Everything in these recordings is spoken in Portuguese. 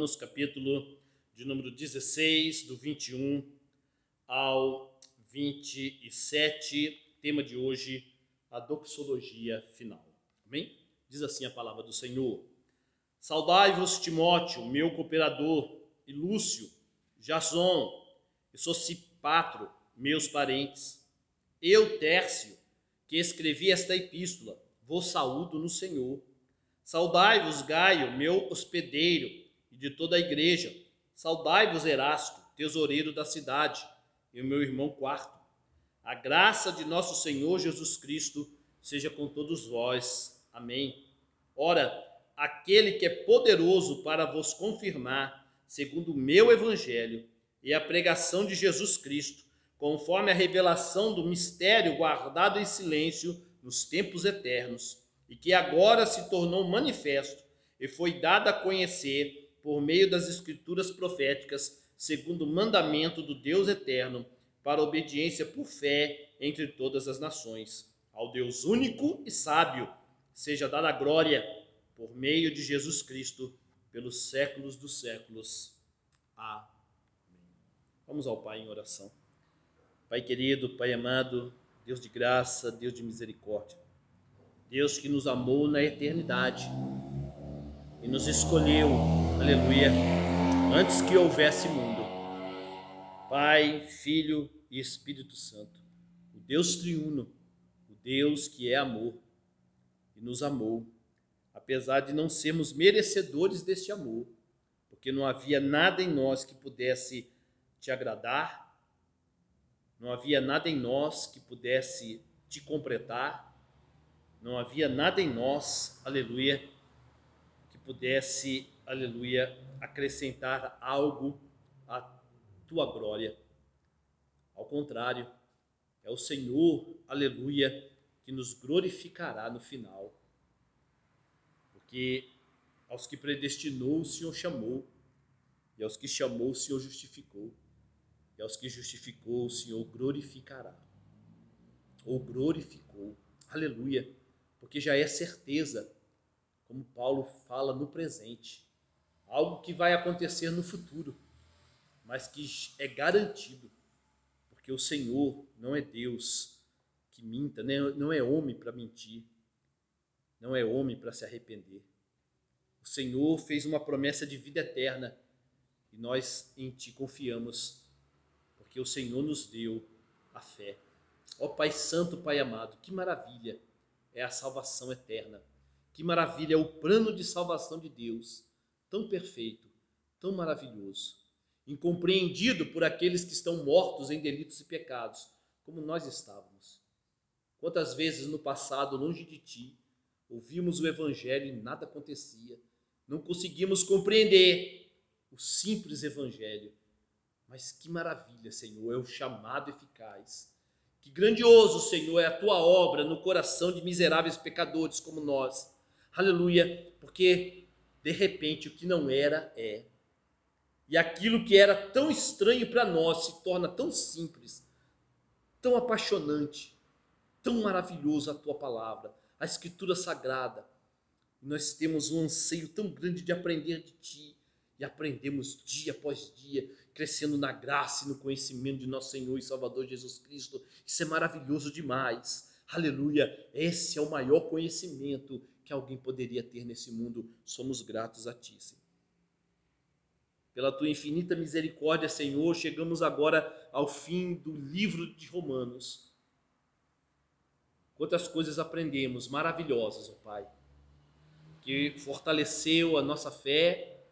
Romanos, capítulo de número 16, do 21 ao 27, tema de hoje, a doxologia final. Amém? Diz assim a palavra do Senhor: Saudai-vos, Timóteo, meu cooperador, e Lúcio, Jason e Sosipatro, meus parentes. Eu, Tércio, que escrevi esta epístola, vos saúdo no Senhor. Saudai-vos, Gaio, meu hospedeiro, e de toda a igreja. Saudai-vos, Erasto, tesoureiro da cidade, e o meu irmão Quarto. A graça de nosso Senhor Jesus Cristo seja com todos vós. Amém. Ora, aquele que é poderoso para vos confirmar, segundo o meu evangelho, e a pregação de Jesus Cristo, conforme a revelação do mistério guardado em silêncio nos tempos eternos, e que agora se tornou manifesto e foi dado a conhecer por meio das escrituras proféticas, segundo o mandamento do Deus eterno, para obediência por fé entre todas as nações. Ao Deus único e sábio seja dada a glória por meio de Jesus Cristo, pelos séculos dos séculos. Amém. Vamos ao Pai em oração. Pai querido, Pai amado, Deus de graça, Deus de misericórdia, Deus que nos amou na eternidade e nos escolheu, aleluia, antes que houvesse mundo. Pai, Filho e Espírito Santo, o Deus triuno, o Deus que é amor e nos amou, apesar de não sermos merecedores deste amor, porque não havia nada em nós que pudesse te agradar, não havia nada em nós que pudesse te completar, não havia nada em nós, aleluia, que pudesse, aleluia, acrescentar algo à tua glória. Ao contrário, é o Senhor, aleluia, que nos glorificará no final. Porque aos que predestinou o Senhor chamou, e aos que chamou o Senhor justificou, e aos que justificou o Senhor glorificará. Ou glorificou, aleluia, porque já é certeza, como Paulo fala no presente, algo que vai acontecer no futuro, mas que é garantido, porque o Senhor não é Deus que minta, não é homem para mentir, não é homem para se arrepender. O Senhor fez uma promessa de vida eterna e nós em Ti confiamos, porque o Senhor nos deu a fé. Ó Pai Santo, Pai amado, que maravilha é a salvação eterna, que maravilha é o plano de salvação de Deus, tão perfeito, tão maravilhoso, incompreendido por aqueles que estão mortos em delitos e pecados, como nós estávamos. Quantas vezes no passado, longe de Ti, ouvimos o Evangelho e nada acontecia, não conseguimos compreender o simples Evangelho, mas que maravilha, Senhor, é o chamado eficaz. Que grandioso, Senhor, é a Tua obra no coração de miseráveis pecadores como nós. Aleluia, porque de repente o que não era é. E aquilo que era tão estranho para nós se torna tão simples, tão apaixonante, tão maravilhoso a Tua palavra, a Escritura Sagrada. E nós temos um anseio tão grande de aprender de Ti, e aprendemos dia após dia, crescendo na graça e no conhecimento de nosso Senhor e Salvador Jesus Cristo. Isso é maravilhoso demais. Aleluia! Esse é o maior conhecimento que alguém poderia ter nesse mundo. Somos gratos a Ti, Senhor. Pela Tua infinita misericórdia, Senhor, chegamos agora ao fim do livro de Romanos. Quantas coisas aprendemos maravilhosas, ó Pai, que fortaleceu a nossa fé,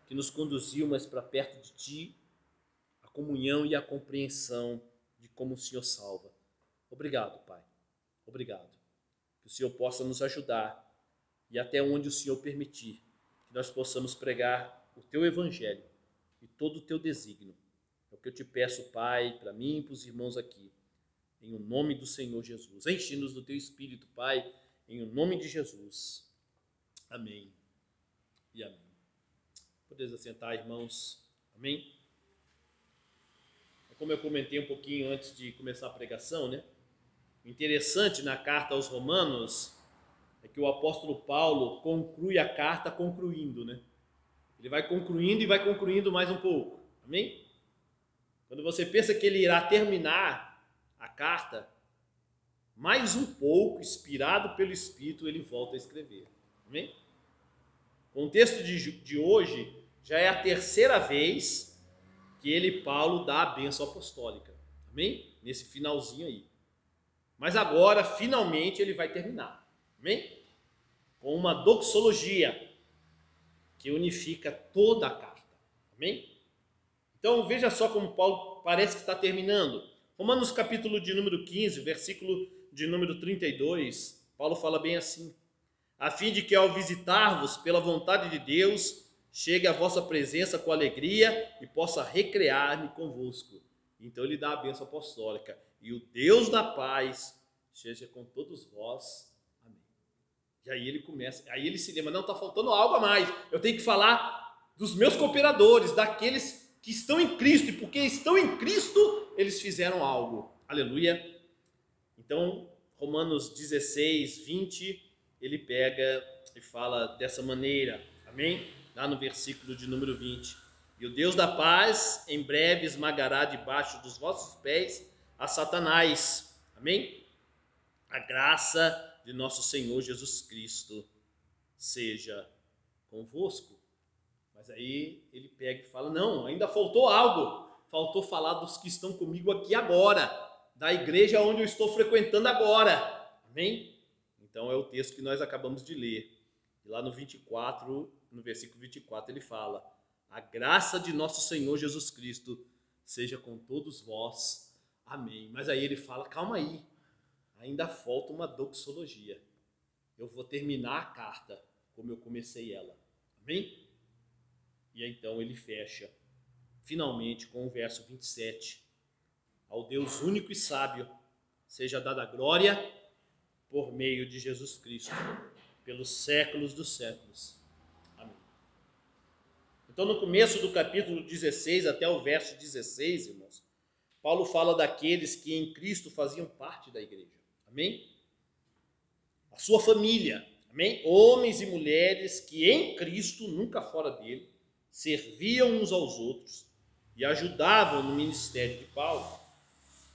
que nos conduziu mais para perto de Ti, a comunhão e a compreensão de como o Senhor salva. Obrigado, Pai. Obrigado. Que o Senhor possa nos ajudar e até onde o Senhor permitir, que nós possamos pregar o Teu Evangelho e todo o Teu desígnio. É o que eu te peço, Pai, para mim e para os irmãos aqui, em o nome do Senhor Jesus. Enche-nos do Teu Espírito, Pai, em o nome de Jesus. Amém e amém. Podeis assentar, irmãos. Amém? Como eu comentei um pouquinho antes de começar a pregação, né? O interessante na carta aos Romanos é que o apóstolo Paulo conclui a carta concluindo, né? Ele vai concluindo e vai concluindo mais um pouco. Amém? Quando você pensa que ele irá terminar a carta, mais um pouco, inspirado pelo Espírito, ele volta a escrever. Amém? O contexto de hoje já é a terceira vez que ele, Paulo, dá a bênção apostólica. Amém? Nesse finalzinho aí. Mas agora, finalmente, ele vai terminar. Amém? Com uma doxologia que unifica toda a carta. Amém? Então, veja só como Paulo parece que está terminando. Romanos capítulo de número 15, versículo de número 32, Paulo fala bem assim: a fim de que ao visitar-vos pela vontade de Deus, chegue à vossa presença com alegria e possa recrear-me convosco. Então ele dá a bênção apostólica. E o Deus da paz seja com todos vós. Amém. E aí ele começa, aí ele se lembra, não, está faltando algo a mais. Eu tenho que falar dos meus cooperadores, daqueles que estão em Cristo. E porque estão em Cristo, eles fizeram algo. Aleluia. Então, Romanos 16, 20, ele pega e fala dessa maneira. Amém? Lá no versículo de número 20. E o Deus da paz em breve esmagará debaixo dos vossos pés a Satanás. Amém? A graça de nosso Senhor Jesus Cristo seja convosco. Mas aí ele pega e fala, não, ainda faltou algo. Faltou falar dos que estão comigo aqui agora, da igreja onde eu estou frequentando agora. Amém? Então é o texto que nós acabamos de ler. E lá no 24, no versículo 24, ele fala: a graça de nosso Senhor Jesus Cristo seja com todos vós. Amém. Mas aí ele fala, calma aí, ainda falta uma doxologia. Eu vou terminar a carta como eu comecei ela. Amém? E então ele fecha, finalmente, com o verso 27. Ao Deus único e sábio seja dada a glória por meio de Jesus Cristo, pelos séculos dos séculos. Amém. Então, no começo do capítulo 16 até o verso 16, irmãos, Paulo fala daqueles que em Cristo faziam parte da igreja. Amém? A sua família. Amém? Homens e mulheres que em Cristo, nunca fora dele, serviam uns aos outros e ajudavam no ministério de Paulo.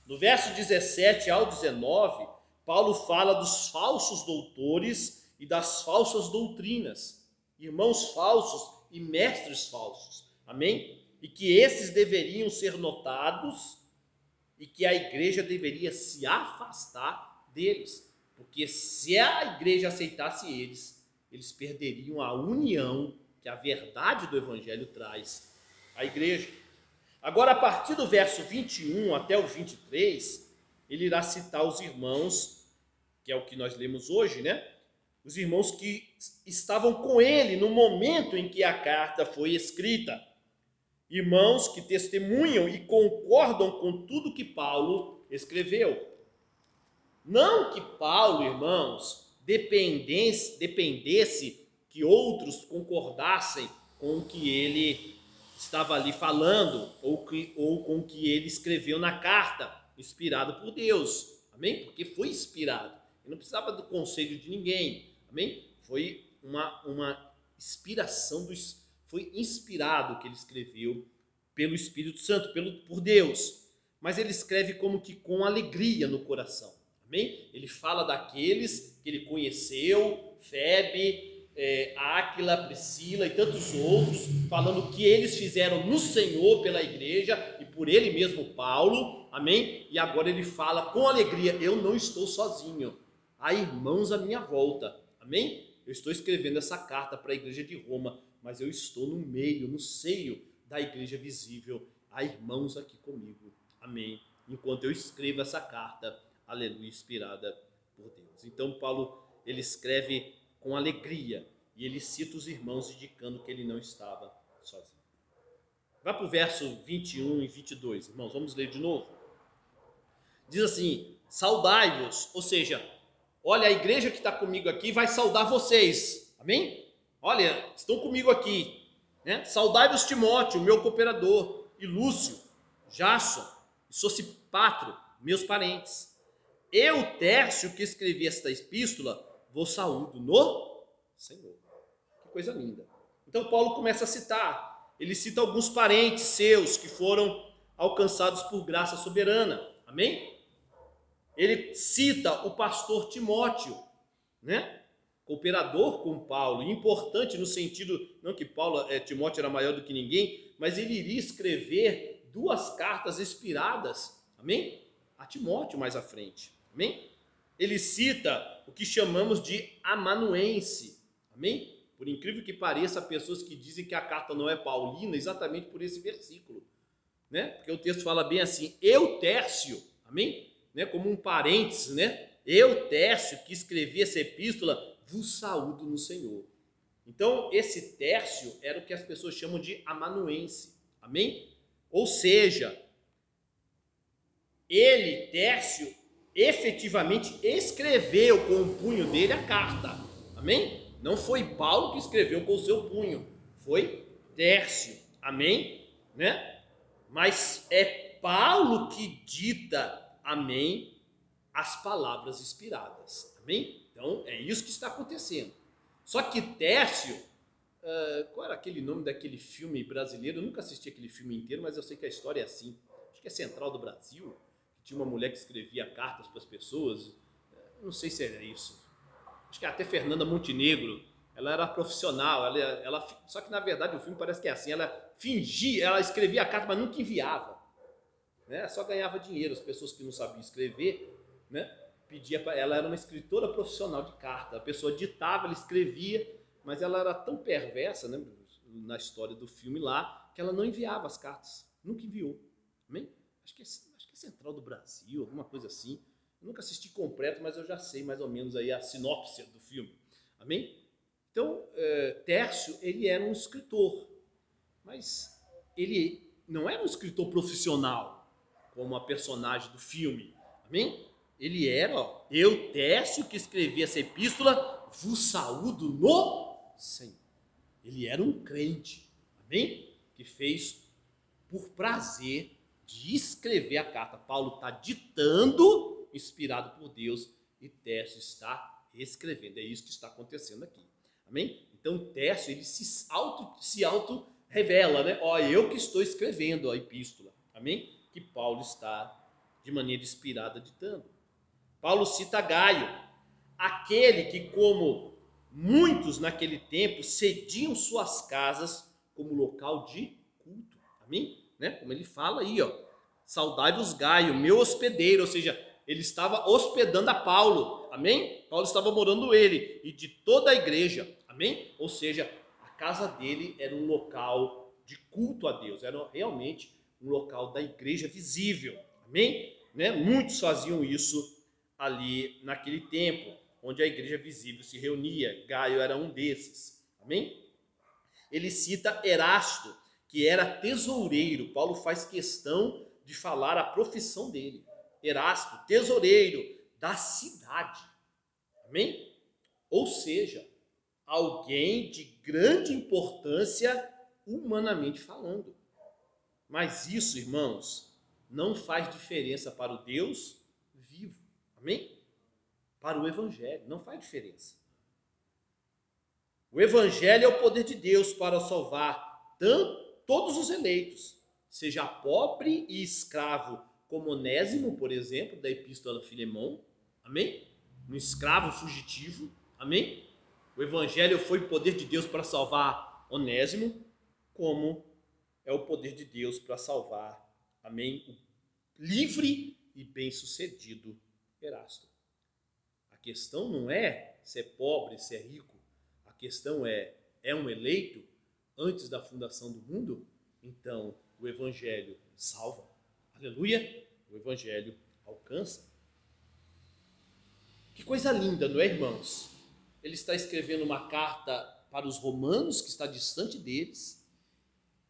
No verso 17 ao 19, Paulo fala dos falsos doutores e das falsas doutrinas, irmãos falsos e mestres falsos, amém? E que esses deveriam ser notados e que a igreja deveria se afastar deles, porque se a igreja aceitasse eles perderiam a união que a verdade do evangelho traz à igreja. Agora, a partir do verso 21 até o 23, ele irá citar os irmãos, que é o que nós lemos hoje, né? Os irmãos que estavam com ele no momento em que a carta foi escrita. Irmãos que testemunham e concordam com tudo que Paulo escreveu. Não que Paulo, irmãos, dependesse que outros concordassem com o que ele estava ali falando, ou com o que ele escreveu na carta, inspirado por Deus. Amém? Porque foi inspirado. Ele não precisava do conselho de ninguém. Amém? Foi uma inspiração, foi inspirado que ele escreveu pelo Espírito Santo, por Deus. Mas ele escreve como que com alegria no coração. Amém? Ele fala daqueles que ele conheceu, Febe, Áquila, Priscila e tantos outros, falando o que eles fizeram no Senhor pela igreja e por ele mesmo, Paulo, amém? E agora ele fala com alegria, eu não estou sozinho, há irmãos à minha volta, amém? Eu estou escrevendo essa carta para a igreja de Roma, mas eu estou no meio, no seio da igreja visível, há irmãos aqui comigo, amém? Enquanto eu escrevo essa carta, aleluia, inspirada por Deus. Então Paulo, ele escreve com alegria, e ele cita os irmãos indicando que ele não estava sozinho. Vá para o verso 21 e 22, irmãos, vamos ler de novo. Diz assim, saudai-vos, ou seja, olha, a igreja que está comigo aqui vai saudar vocês, amém? Olha, estão comigo aqui, né? Saudai-vos Timóteo, meu cooperador, e Lúcio, Jasson, e Sosipatro, meus parentes. Eu, Tércio, que escrevi esta epístola, vos saúdo no Senhor. Que coisa linda. O Então Paulo começa a citar, ele cita alguns parentes seus que foram alcançados por graça soberana, amém? Ele cita o pastor Timóteo, né? Cooperador com Paulo, importante no sentido, não que Timóteo era maior do que ninguém, mas ele iria escrever 2 cartas inspiradas, amém? A Timóteo mais à frente, amém? Ele cita o que chamamos de amanuense, amém? Por incrível que pareça, há pessoas que dizem que a carta não é paulina exatamente por esse versículo, né? Porque o texto fala bem assim, Eutércio, amém? Né? Como um parênteses, né? Eutércio, que escrevia essa epístola, vos saúdo no Senhor. Então, esse Tércio era o que as pessoas chamam de amanuense, amém? Ou seja, ele, Tércio, efetivamente escreveu com o punho dele a carta, amém? Não foi Paulo que escreveu com o seu punho, foi Tércio, amém? Né? Mas é Paulo que dita, amém, as palavras inspiradas, amém? Então, é isso que está acontecendo. Só que Tércio, qual era aquele nome daquele filme brasileiro? Eu nunca assisti aquele filme inteiro, mas eu sei que a história é assim. Acho que é Central do Brasil, que tinha uma mulher que escrevia cartas para as pessoas. Não sei se era isso. Acho que até Fernanda Montenegro, ela era profissional, só que na verdade o filme parece que é assim, ela fingia, ela escrevia a carta, mas nunca enviava, né? Só ganhava dinheiro, as pessoas que não sabiam escrever, né? Pedia para ela, era uma escritora profissional de carta, a pessoa ditava, ela escrevia, mas ela era tão perversa, né, na história do filme lá, que ela não enviava as cartas, nunca enviou, amém? Acho que é Central do Brasil, alguma coisa assim. Eu nunca assisti completo, mas eu já sei mais ou menos aí a sinopse do filme, amém? Então, Tércio, ele era um escritor, mas ele não era um escritor profissional, como a personagem do filme, amém? Ele era, eu, Tércio, que escrevi essa epístola, vos saúdo no Senhor. Ele era um crente, amém? Que fez por prazer de escrever a carta. Paulo está ditando, inspirado por Deus, e Tércio está escrevendo. É isso que está acontecendo aqui, amém? Então Tércio, ele se auto revela, né? Eu que estou escrevendo a epístola, amém? Que Paulo está de maneira inspirada ditando. Paulo cita Gaio, aquele que, como muitos naquele tempo, cediam suas casas como local de culto, amém? Né? Como ele fala aí, saudai-vos Gaio, meu hospedeiro, ou seja, ele estava hospedando a Paulo, amém? Paulo estava morando ele, e de toda a igreja, amém? Ou seja, a casa dele era um local de culto a Deus, era realmente um local da igreja visível, amém? Né? Muitos faziam isso ali naquele tempo, onde a igreja visível se reunia. Gaio era um desses, amém? Ele cita Erasto, que era tesoureiro. Paulo faz questão de falar a profissão dele. Erasto, tesoureiro da cidade, amém? Ou seja, alguém de grande importância humanamente falando. Mas isso, irmãos, não faz diferença para o Deus vivo, amém? Para o Evangelho, não faz diferença. O Evangelho é o poder de Deus para salvar todos os eleitos, seja pobre e escravo, como Onésimo, por exemplo, da Epístola a Filemão, amém? Um escravo fugitivo, amém? O Evangelho foi o poder de Deus para salvar Onésimo, como é o poder de Deus para salvar, amém? O livre e bem-sucedido Erasto. A questão não é se é pobre, se é rico. A questão é um eleito antes da fundação do mundo? Então, o Evangelho salva. Aleluia! O Evangelho alcança. Que coisa linda, não é, irmãos? Ele está escrevendo uma carta para os romanos, que está distante deles.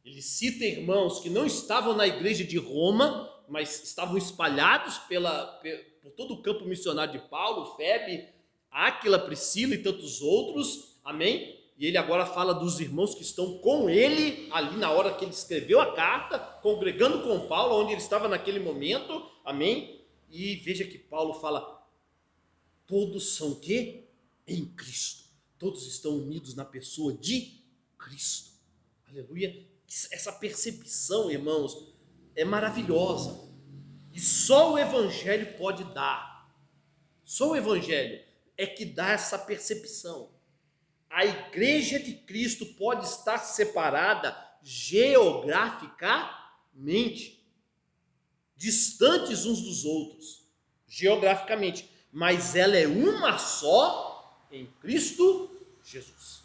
Ele cita irmãos que não estavam na igreja de Roma, mas estavam espalhados por todo o campo missionário de Paulo, Febe, Áquila, Priscila e tantos outros, amém? E ele agora fala dos irmãos que estão com ele, ali na hora que ele escreveu a carta, congregando com Paulo, onde ele estava naquele momento, amém? E veja que Paulo fala, todos são o quê? Em Cristo. Todos estão unidos na pessoa de Cristo. Aleluia. Essa percepção, irmãos, é maravilhosa. E só o Evangelho pode dar. Só o Evangelho é que dá essa percepção. A igreja de Cristo pode estar separada geograficamente, distantes uns dos outros, geograficamente, mas ela é uma só em Cristo Jesus.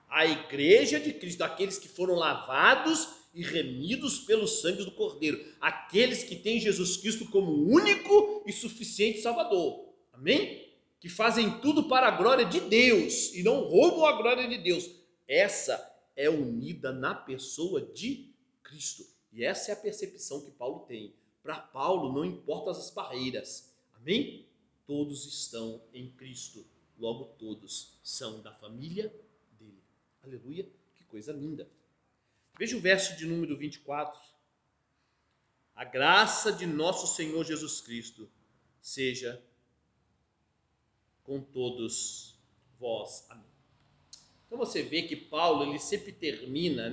A igreja de Cristo, aqueles que foram lavados e remidos pelo sangue do Cordeiro, aqueles que têm Jesus Cristo como único e suficiente Salvador, amém? Que fazem tudo para a glória de Deus e não roubam a glória de Deus. Essa é unida na pessoa de Cristo. E essa é a percepção que Paulo tem. Para Paulo não importam as barreiras, amém? Todos estão em Cristo, logo todos são da família dele. Aleluia, que coisa linda. Veja o verso de número 24. A graça de nosso Senhor Jesus Cristo seja com todos vós. Amém. Então você vê que Paulo, ele sempre termina,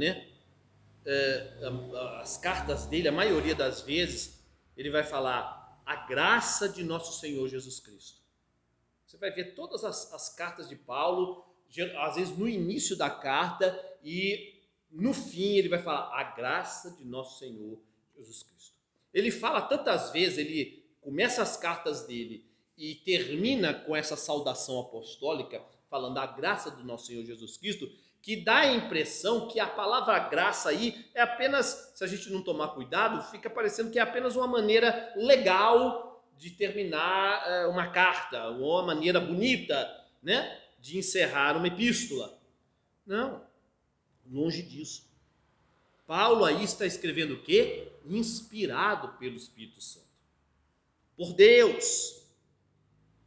as cartas dele, a maioria das vezes, ele vai falar a graça de nosso Senhor Jesus Cristo. Você vai ver todas as cartas de Paulo, às vezes no início da carta e no fim ele vai falar a graça de nosso Senhor Jesus Cristo. Ele fala tantas vezes, ele começa as cartas dele e termina com essa saudação apostólica, falando a graça do nosso Senhor Jesus Cristo, que dá a impressão que a palavra graça aí é apenas, se a gente não tomar cuidado, fica parecendo que é apenas uma maneira legal de terminar uma carta, uma maneira bonita, de encerrar uma epístola. Não, longe disso. Paulo aí está escrevendo o quê? Inspirado pelo Espírito Santo. Por Deus.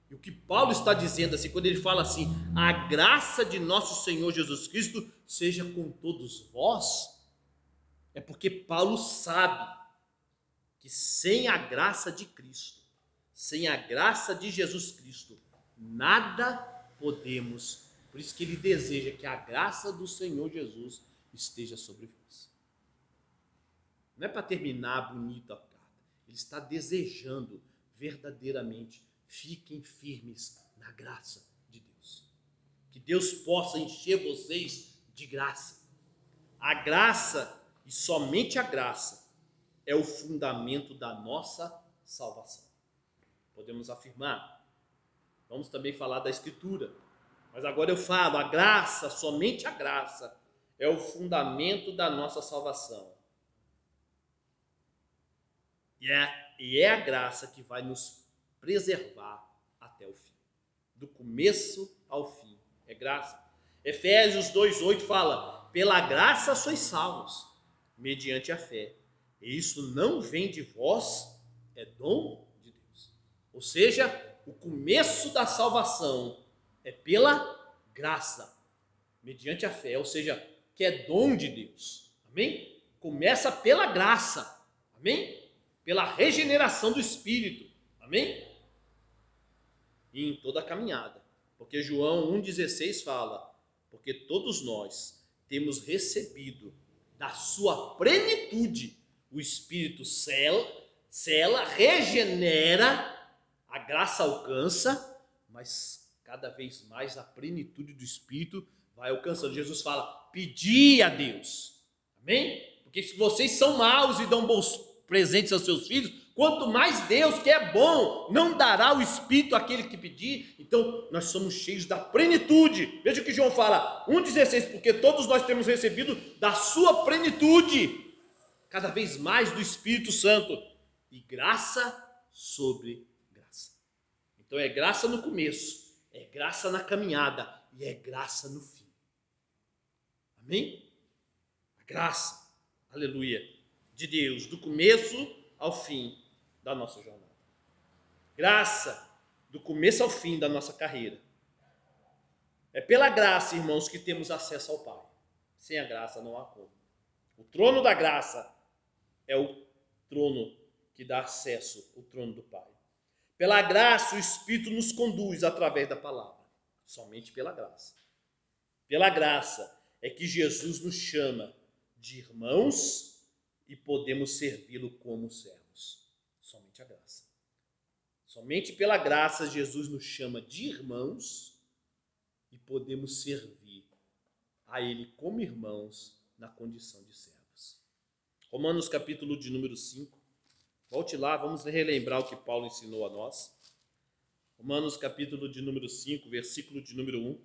E o que Paulo está dizendo assim, quando ele fala assim, a graça de nosso Senhor Jesus Cristo seja com todos vós, é porque Paulo sabe que sem a graça de Cristo, sem a graça de Jesus Cristo, nada podemos. Por isso que ele deseja que a graça do Senhor Jesus esteja sobre vós. Não é para terminar bonito a carta, ele está desejando verdadeiramente. Fiquem firmes na graça de Deus. Que Deus possa encher vocês de graça. A graça, e somente a graça, é o fundamento da nossa salvação. Podemos afirmar. Vamos também falar da Escritura. Mas agora eu falo, a graça, somente a graça, é o fundamento da nossa salvação. E é a graça que vai nos preservar até o fim. Do começo ao fim. É graça. Efésios 2:8 fala, pela graça sois salvos, mediante a fé. E isso não vem de vós, é dom de Deus. Ou seja, o começo da salvação é pela graça, mediante a fé. Ou seja, que é dom de Deus. Amém? Começa pela graça. Amém? Pela regeneração do Espírito. Amém? E em toda a caminhada. Porque João 1,16 fala, porque todos nós temos recebido da sua plenitude o Espírito sela, regenera, a graça alcança, mas cada vez mais a plenitude do Espírito vai alcançando. Jesus fala, pedi a Deus. Amém? Porque se vocês são maus e dão bons presentes aos seus filhos, quanto mais Deus, que é bom, não dará o Espírito àquele que pedir. Então, nós somos cheios da plenitude. Veja o que João fala, 1,16, porque todos nós temos recebido da sua plenitude, cada vez mais do Espírito Santo, e graça sobre graça. Então, é graça no começo, é graça na caminhada, e é graça no fim. Amém? A graça, aleluia, de Deus, do começo ao fim da nossa jornada. Graça do começo ao fim da nossa carreira. É pela graça, irmãos, que temos acesso ao Pai. Sem a graça não há como. O trono da graça é o trono que dá acesso, o trono do Pai. Pela graça, o Espírito nos conduz através da palavra. Somente pela graça. Pela graça é que Jesus nos chama de irmãos e podemos servi-lo como servos. Somente a graça. Somente pela graça Jesus nos chama de irmãos e podemos servir a Ele como irmãos na condição de servos. Romanos capítulo de número 5. Volte lá, vamos relembrar o que Paulo ensinou a nós. Romanos capítulo de número 5, versículo de número 1.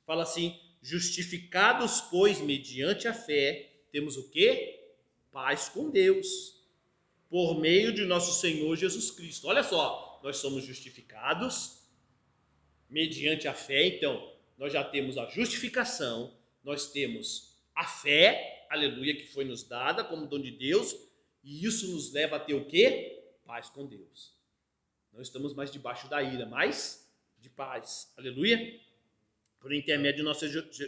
Fala assim: justificados, pois, mediante a fé, temos o quê? Paz com Deus, por meio de nosso Senhor Jesus Cristo. Olha só, nós somos justificados mediante a fé, então nós já temos a justificação, nós temos a fé, aleluia, que foi nos dada como dom de Deus, e isso nos leva a ter o quê? Paz com Deus. Não estamos mais debaixo da ira, mas de paz, aleluia, por intermédio de nosso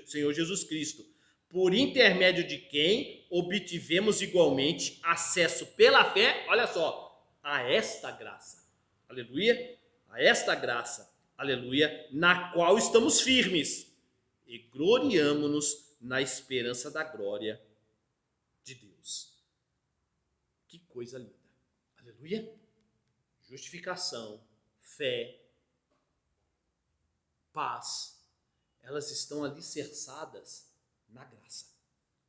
Senhor Jesus Cristo, por intermédio de quem obtivemos igualmente acesso pela fé, olha só, a esta graça, aleluia, a esta graça, aleluia, na qual estamos firmes e gloriamo-nos na esperança da glória de Deus. Que coisa linda, aleluia, justificação, fé, paz, elas estão alicerçadas na graça.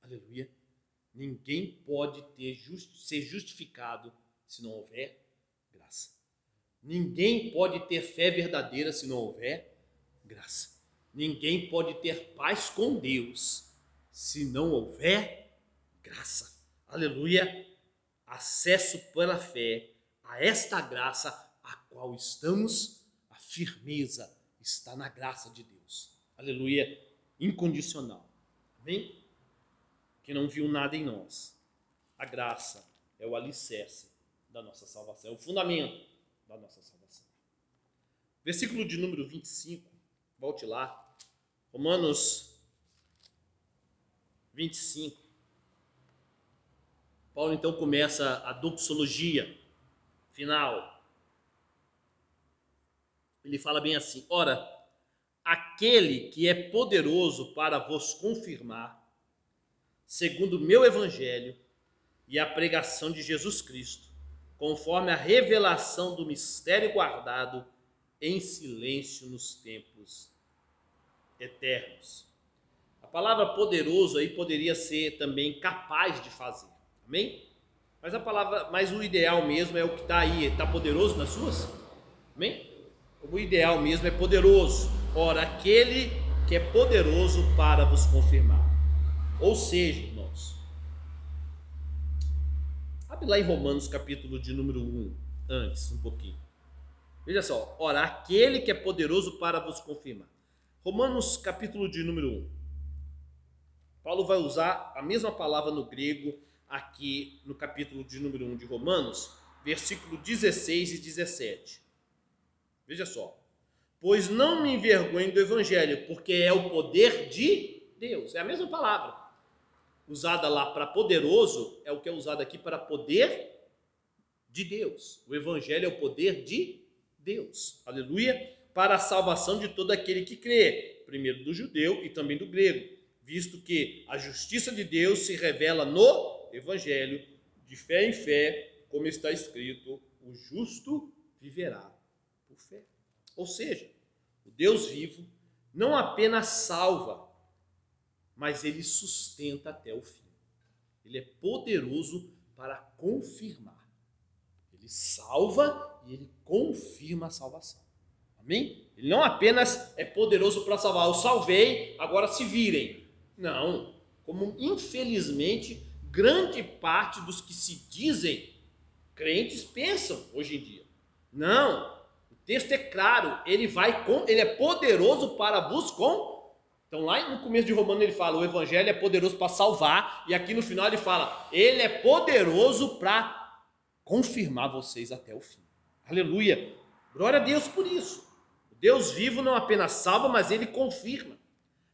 Aleluia. Ninguém pode ser justificado se não houver graça. Ninguém pode ter fé verdadeira se não houver graça. Ninguém pode ter paz com Deus se não houver graça. Aleluia. Acesso pela fé a esta graça a qual estamos, a firmeza está na graça de Deus. Aleluia. Incondicional. Amém? Que não viu nada em nós. A graça é o alicerce da nossa salvação, é o fundamento da nossa salvação. Versículo de número 25, volte lá. Romanos 25. Paulo então começa a doxologia final. Ele fala bem assim: ora, aquele que é poderoso para vos confirmar, segundo o meu evangelho e a pregação de Jesus Cristo, conforme a revelação do mistério guardado em silêncio nos tempos eternos. A palavra poderoso aí poderia ser também capaz de fazer, amém? Mas o ideal mesmo é o que está aí, está poderoso nas suas? Amém? O ideal mesmo é poderoso. Ora, aquele que é poderoso para vos confirmar. Ou seja, irmãos, abre lá em Romanos capítulo de número 1, antes um pouquinho. Veja só, ora, aquele que é poderoso para vos confirmar. Romanos capítulo de número 1. Paulo vai usar a mesma palavra no grego aqui no capítulo de número 1 de Romanos, versículo 16 e 17. Veja só. Pois não me envergonho do evangelho, porque é o poder de Deus. É a mesma palavra. Usada lá para poderoso, é o que é usado aqui para poder de Deus. O evangelho é o poder de Deus. Aleluia. Para a salvação de todo aquele que crê. Primeiro do judeu e também do grego. Visto que a justiça de Deus se revela no evangelho, de fé em fé, como está escrito, o justo viverá por fé. Ou seja, o Deus vivo não apenas salva, mas ele sustenta até o fim. Ele é poderoso para confirmar. Ele salva e ele confirma a salvação. Amém? Ele não apenas é poderoso para salvar. Eu salvei, agora se virem. Não. Como infelizmente grande parte dos que se dizem crentes pensam hoje em dia. Não. O texto é claro. Ele é poderoso para vos Então lá no começo de Romanos ele fala, o evangelho é poderoso para salvar, e aqui no final ele fala, ele é poderoso para confirmar vocês até o fim. Aleluia. Glória a Deus por isso. O Deus vivo não apenas salva, mas ele confirma.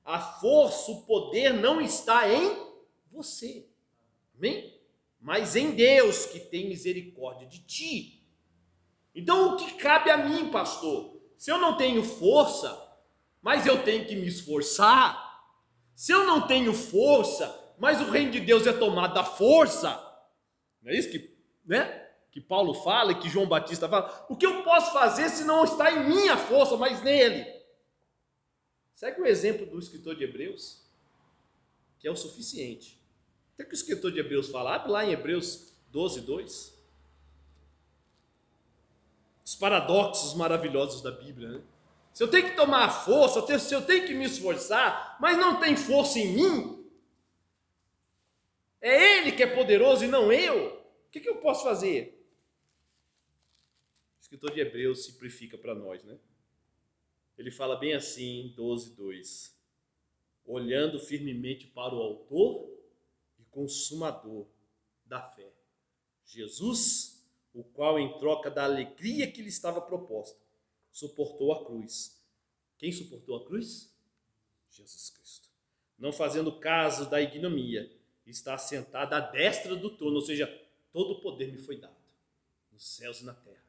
A força, o poder não está em você. Amém? Mas em Deus que tem misericórdia de ti. Então o que cabe a mim, pastor? Se eu não tenho força, mas eu tenho que me esforçar, Se eu não tenho força, mas o reino de Deus é tomado da força, não é isso que Paulo fala e que João Batista fala? O que eu posso fazer se não está em minha força, mas nele? Segue o exemplo do escritor de Hebreus, que é o suficiente. O que o escritor de Hebreus fala? Abre lá em Hebreus 12, 2. Os paradoxos maravilhosos da Bíblia, né? Se eu tenho que tomar força, se eu tenho que me esforçar, mas não tem força em mim, é Ele que é poderoso e não eu, o que eu posso fazer? O escritor de Hebreus simplifica para nós, né? Ele fala bem assim, 12, 2. Olhando firmemente para o autor e consumador da fé, Jesus, o qual, em troca da alegria que lhe estava proposta, suportou a cruz. Quem suportou a cruz? Jesus Cristo. Não fazendo caso da ignomia, está assentado à destra do trono, ou seja, todo o poder me foi dado, nos céus e na terra.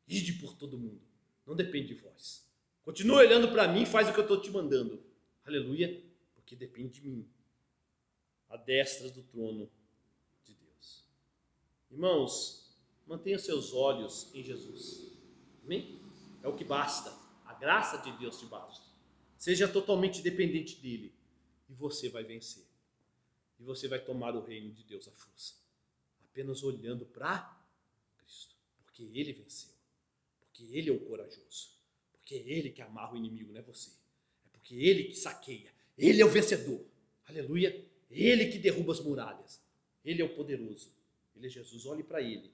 Ide por todo mundo, não depende de vós. Continua olhando para mim e faz o que eu estou te mandando. Aleluia, porque depende de mim. À destra do trono de Deus. Irmãos, mantenha seus olhos em Jesus. Amém? É o que basta. A graça de Deus te basta. Seja totalmente dependente dele e você vai vencer. E você vai tomar o reino de Deus à força. Apenas olhando para Cristo. Porque ele venceu. Porque ele é o corajoso. Porque é ele que amarra o inimigo, não é você. É porque é ele que saqueia. Ele é o vencedor. Aleluia. Ele que derruba as muralhas. Ele é o poderoso. Ele é Jesus. Olhe para ele.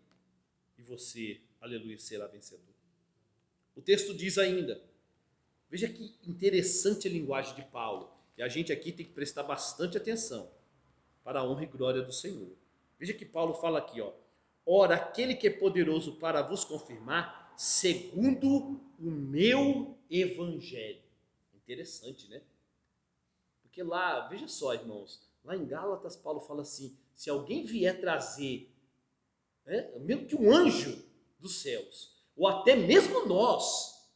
E você, aleluia, será vencedor. O texto diz ainda, veja que interessante a linguagem de Paulo, e a gente aqui tem que prestar bastante atenção, para a honra e glória do Senhor. Veja que Paulo fala aqui, ora, aquele que é poderoso para vos confirmar, segundo o meu evangelho. Interessante, né? Porque lá, veja só, irmãos, lá em Gálatas, Paulo fala assim, se alguém vier trazer, mesmo que um anjo dos céus, ou até mesmo nós,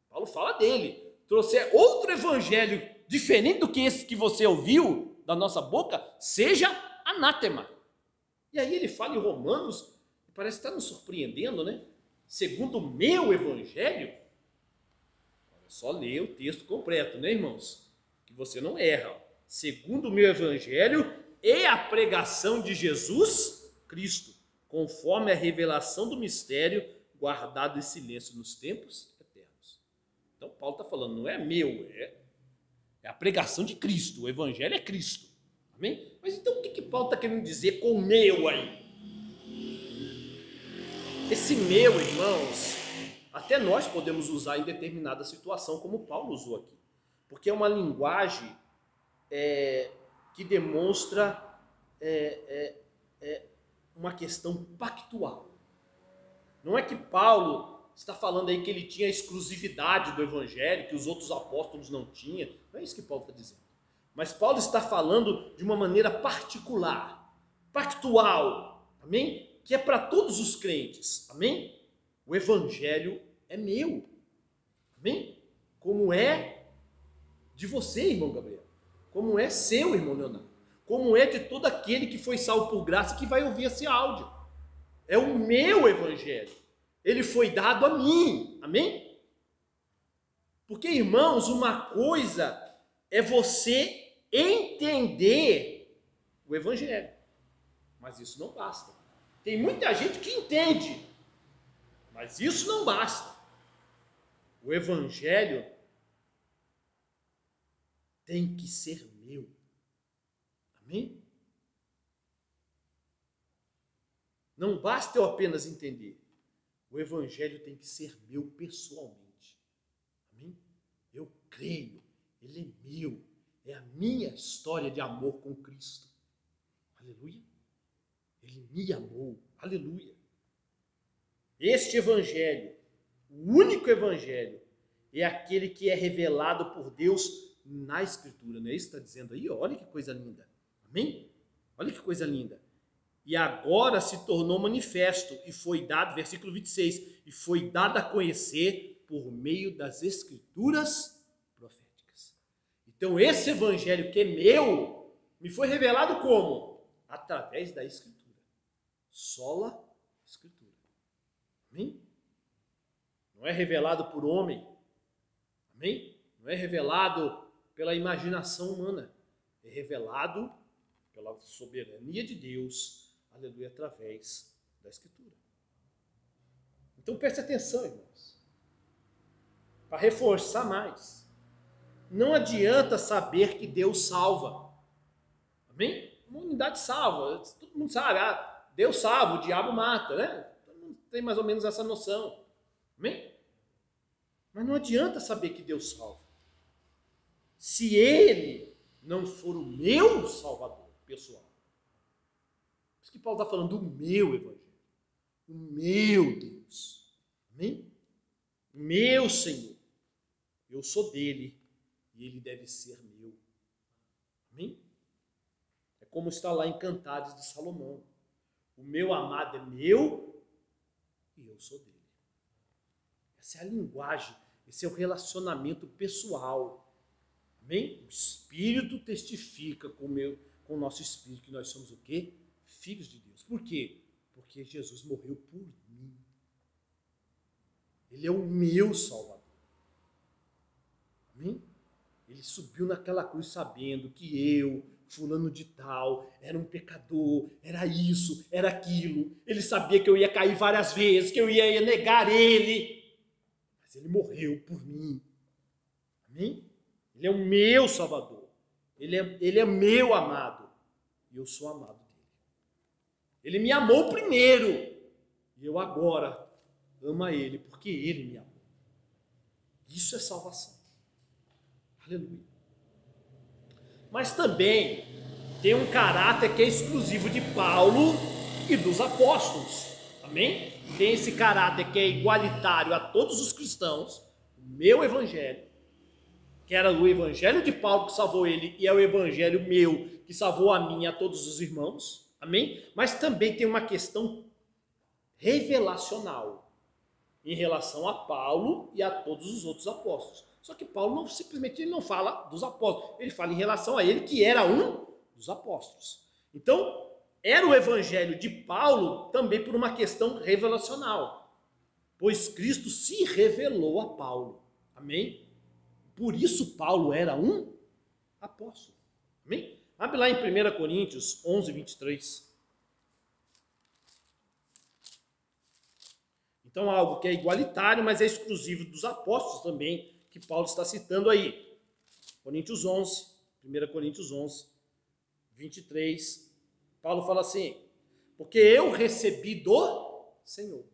Paulo fala dele, trouxer outro evangelho diferente do que esse que você ouviu da nossa boca, seja anátema. E aí ele fala em Romanos, parece que está nos surpreendendo, né? Segundo o meu evangelho, é só ler o texto completo, né, irmãos? Que você não erra. Segundo o meu evangelho e a pregação de Jesus Cristo, conforme a revelação do mistério guardado em silêncio nos tempos eternos. Então Paulo está falando, não é meu, é a pregação de Cristo, o evangelho é Cristo. Amém? Mas então o que Paulo está querendo dizer com o meu aí? Esse meu, irmãos, até nós podemos usar em determinada situação, como Paulo usou aqui. Porque é uma linguagem que demonstra uma questão pactual. Não é que Paulo está falando aí que ele tinha a exclusividade do evangelho, que os outros apóstolos não tinham. Não é isso que Paulo está dizendo. Mas Paulo está falando de uma maneira particular, pactual, amém? Que é para todos os crentes, amém? O evangelho é meu, amém? Como é de você, irmão Gabriel, como é seu, irmão Leonardo, como é de todo aquele que foi salvo por graça que vai ouvir esse áudio. É o meu evangelho, ele foi dado a mim, amém? Porque, irmãos, uma coisa é você entender o evangelho, mas isso não basta. Tem muita gente que entende, mas isso não basta. O evangelho tem que ser meu. Amém? Não basta eu apenas entender. O evangelho tem que ser meu pessoalmente. Amém? Eu creio, ele é meu. É a minha história de amor com Cristo. Aleluia. Ele me amou. Aleluia. Este evangelho, o único evangelho, é aquele que é revelado por Deus na Escritura. Não é isso que está dizendo aí? Olha que coisa linda. Amém? Olha que coisa linda. E agora se tornou manifesto e foi dado, versículo 26, e foi dado a conhecer por meio das Escrituras proféticas. Então Então esse evangelho que é meu, me foi revelado como? Através da Escritura. Sola Escritura. Amém? Não é revelado por homem. Amém? Não é revelado pela imaginação humana. É revelado pela soberania de Deus, aleluia, através da Escritura. Então preste atenção, irmãos. Para reforçar mais. Não adianta saber que Deus salva. Amém? Uma unidade salva. Todo mundo sabe, Deus salva, o diabo mata, né? Todo mundo tem mais ou menos essa noção. Amém? Mas não adianta saber que Deus salva. Se Ele não for o meu Salvador pessoal. Por isso que Paulo está falando do meu Evangelho. O meu Deus. Amém? O meu Senhor. Eu sou dele e ele deve ser meu. Amém? É como está lá em Cantares de Salomão. O meu amado é meu e eu sou dele. Essa é a linguagem, esse é o relacionamento pessoal. Amém? O Espírito testifica com o nosso Espírito que nós somos o quê? Filhos de Deus. Por quê? Porque Jesus morreu por mim. Ele é o meu Salvador. Amém? Ele subiu naquela cruz sabendo que eu, fulano de tal, era um pecador, era isso, era aquilo. Ele sabia que eu ia cair várias vezes, que eu ia negar ele. Mas ele morreu por mim. Amém? Ele é o meu Salvador. Ele é meu amado. E eu sou amado dele. Ele me amou primeiro. E eu agora amo a ele, porque ele me amou. Isso é salvação. Aleluia. Mas também tem um caráter que é exclusivo de Paulo e dos apóstolos. Amém? Tem esse caráter que é igualitário a todos os cristãos. O meu evangelho, que era o evangelho de Paulo que salvou ele, e é o evangelho meu que salvou a mim e a todos os irmãos. Amém? Mas também tem uma questão revelacional em relação a Paulo e a todos os outros apóstolos. Só que Paulo não, simplesmente ele não fala dos apóstolos, ele fala em relação a ele que era um dos apóstolos. Então, era o evangelho de Paulo também por uma questão revelacional, pois Cristo se revelou a Paulo. Amém? Por isso Paulo era um apóstolo. Amém? Abre lá em 1 Coríntios 11, 23. Então, algo que é igualitário, mas é exclusivo dos apóstolos também, que Paulo está citando aí. Coríntios 11, 1 Coríntios 11, 23. Paulo fala assim, porque eu recebi do Senhor.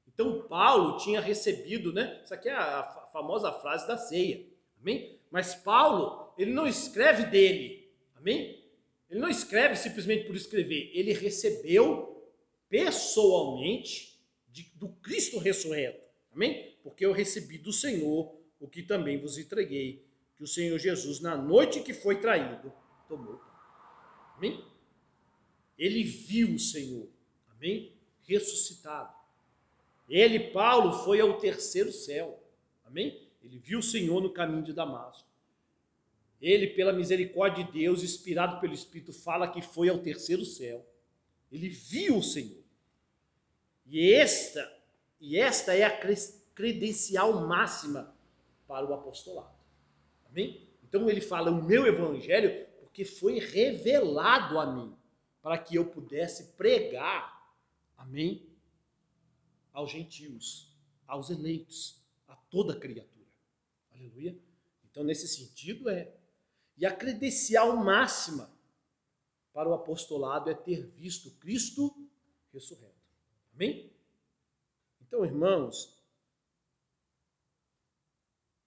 Então, Paulo tinha recebido, né? Isso aqui é a famosa frase da ceia. Amém? Mas Paulo, ele não escreve dele. Amém? Ele não escreve simplesmente por escrever. Ele recebeu pessoalmente do Cristo ressurreto. Amém? Porque eu recebi do Senhor o que também vos entreguei, que o Senhor Jesus, na noite que foi traído, tomou o pão. Amém? Ele viu o Senhor. Amém? Ressuscitado. Ele, Paulo, foi ao terceiro céu. Amém? Ele viu o Senhor no caminho de Damasco. Ele, pela misericórdia de Deus, inspirado pelo Espírito, fala que foi ao terceiro céu. Ele viu o Senhor. E esta é a credencial máxima para o apostolado. Amém? Então ele fala o meu evangelho porque foi revelado a mim para que eu pudesse pregar, amém, aos gentios, aos eleitos, a toda criatura. Aleluia? Então nesse sentido E a credencial máxima para o apostolado é ter visto Cristo ressurreto. Amém? Então, irmãos,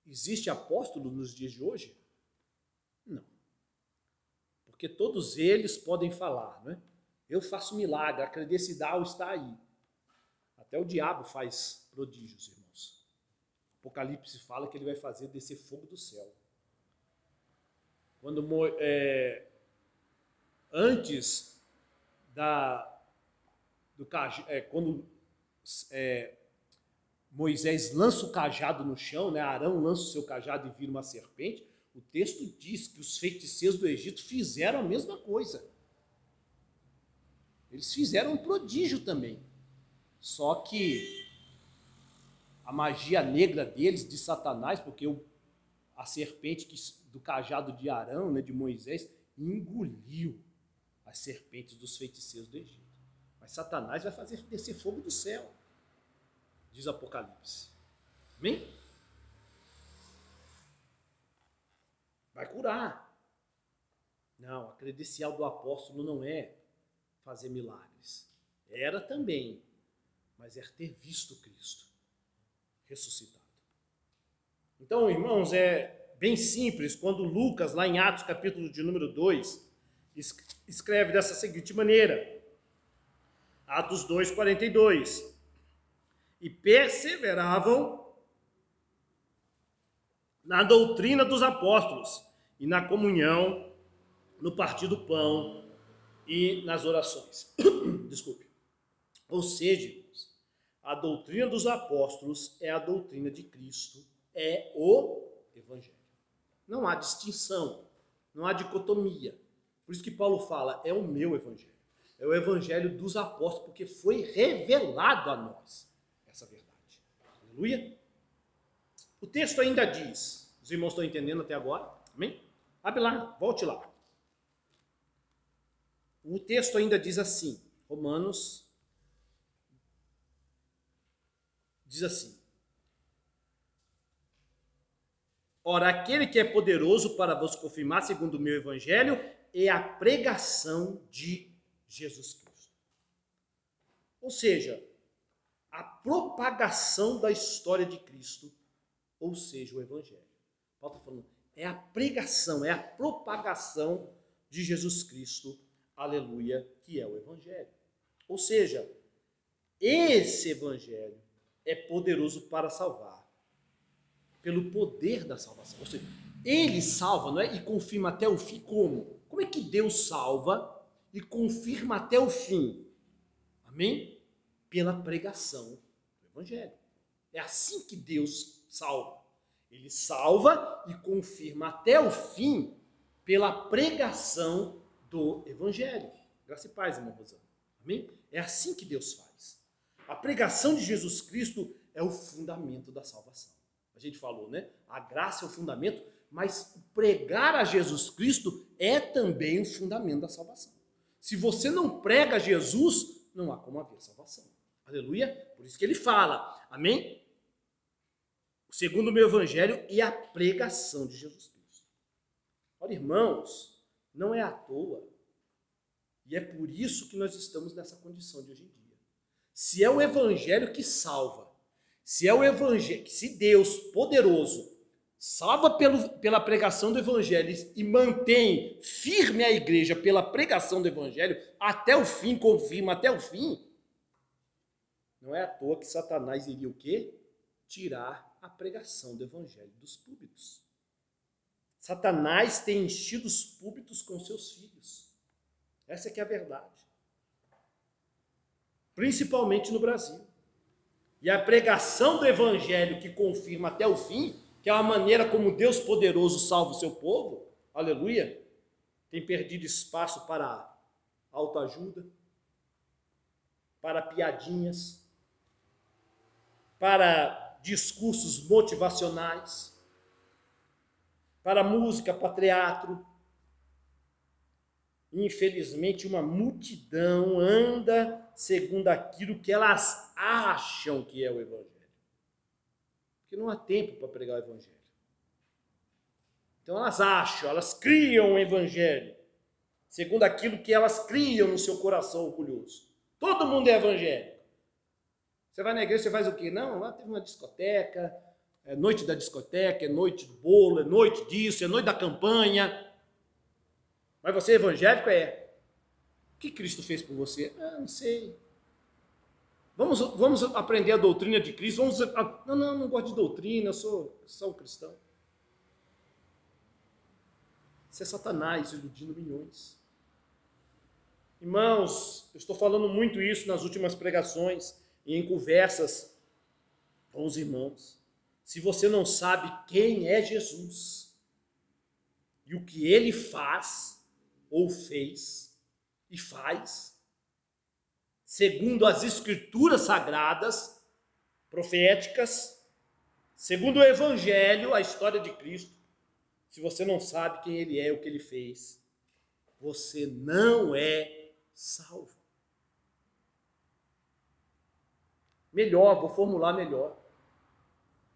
existe apóstolo nos dias de hoje? Não. Porque todos eles podem falar, né? Eu faço milagre, a credencial está aí. Até o diabo faz prodígios, irmãos. Apocalipse fala que ele vai fazer descer fogo do céu. Quando Moisés lança o cajado no chão, né? Arão lança o seu cajado e vira uma serpente. O texto diz que os feiticeiros do Egito fizeram a mesma coisa. Eles fizeram um prodígio também. Só que a magia negra deles, de Satanás, porque a serpente do cajado de Arão, né, de Moisés, engoliu as serpentes dos feiticeiros do Egito. Mas Satanás vai fazer descer fogo do céu, diz Apocalipse. Amém? Vai curar. Não, a credencial do apóstolo não é fazer milagres. Era também, mas é ter visto Cristo ressuscitado. Então, irmãos, é bem simples quando Lucas, lá em Atos, capítulo de número 2, escreve dessa seguinte maneira. Atos 2, 42. E perseveravam na doutrina dos apóstolos e na comunhão, no partir do pão e nas orações. Desculpe. Ou seja, irmãos, a doutrina dos apóstolos é a doutrina de Cristo, é o Evangelho. Não há distinção, não há dicotomia. Por isso que Paulo fala, é o meu Evangelho. É o Evangelho dos apóstolos, porque foi revelado a nós essa verdade. Aleluia. O texto ainda diz, os irmãos estão entendendo até agora? Amém? Abre lá, volte lá. O texto ainda diz assim, Romanos, diz assim. Ora, aquele que é poderoso para vos confirmar, segundo o meu evangelho, é a pregação de Jesus Cristo. Ou seja, a propagação da história de Cristo, ou seja, o evangelho. Paulo está falando, é a pregação, é a propagação de Jesus Cristo, aleluia, que é o evangelho. Ou seja, esse evangelho é poderoso para salvar, pelo poder da salvação. Ou seja, ele salva, não é? E confirma até o fim. Como? Como é que Deus salva e confirma até o fim? Amém? Pela pregação do evangelho. É assim que Deus salva. Ele salva e confirma até o fim pela pregação do evangelho. Graça e paz, irmã Rosana. Amém? É assim que Deus faz. A pregação de Jesus Cristo é o fundamento da salvação. A gente falou, né? A graça é o fundamento, mas pregar a Jesus Cristo é também o fundamento da salvação. Se você não prega Jesus, não há como haver salvação. Aleluia? Por isso que ele fala, amém? Segundo o meu evangelho e a pregação de Jesus Cristo. Olha, irmãos, não é à toa. E é por isso que nós estamos nessa condição de hoje em dia. Se é o evangelho que salva, se é o evangelho, se Deus poderoso salva pela pregação do evangelho e mantém firme a igreja pela pregação do evangelho até o fim, confirma até o fim, não é à toa que Satanás iria o quê? Tirar a pregação do evangelho dos púlpitos. Satanás tem enchido os púlpitos com seus filhos. Essa é que é a verdade. Principalmente no Brasil. E a pregação do evangelho que confirma até o fim, que é a maneira como Deus poderoso salva o seu povo, aleluia, tem perdido espaço para autoajuda, para piadinhas, para discursos motivacionais, para música, para teatro. Infelizmente, uma multidão anda segundo aquilo que elas acham que é o evangelho. Porque não há tempo para pregar o evangelho. Então elas acham, elas criam o evangelho, segundo aquilo que elas criam no seu coração orgulhoso. Todo mundo é evangélico. Você vai na igreja, você faz o quê? Não, lá teve uma discoteca, é noite da discoteca, é noite do bolo, é noite disso, é noite da campanha. Mas você é evangélico? É. O que Cristo fez por você? Ah, não sei. Vamos aprender a doutrina de Cristo. Não gosto de doutrina, eu sou só um cristão. Isso é Satanás iludindo milhões. Irmãos, eu estou falando muito isso nas últimas pregações e em conversas com os irmãos. Se você não sabe quem é Jesus, e o que ele faz, ou fez, e faz, segundo as escrituras sagradas, proféticas, segundo o Evangelho, a história de Cristo, se você não sabe quem ele é, o que ele fez, você não é salvo. Melhor, vou formular melhor.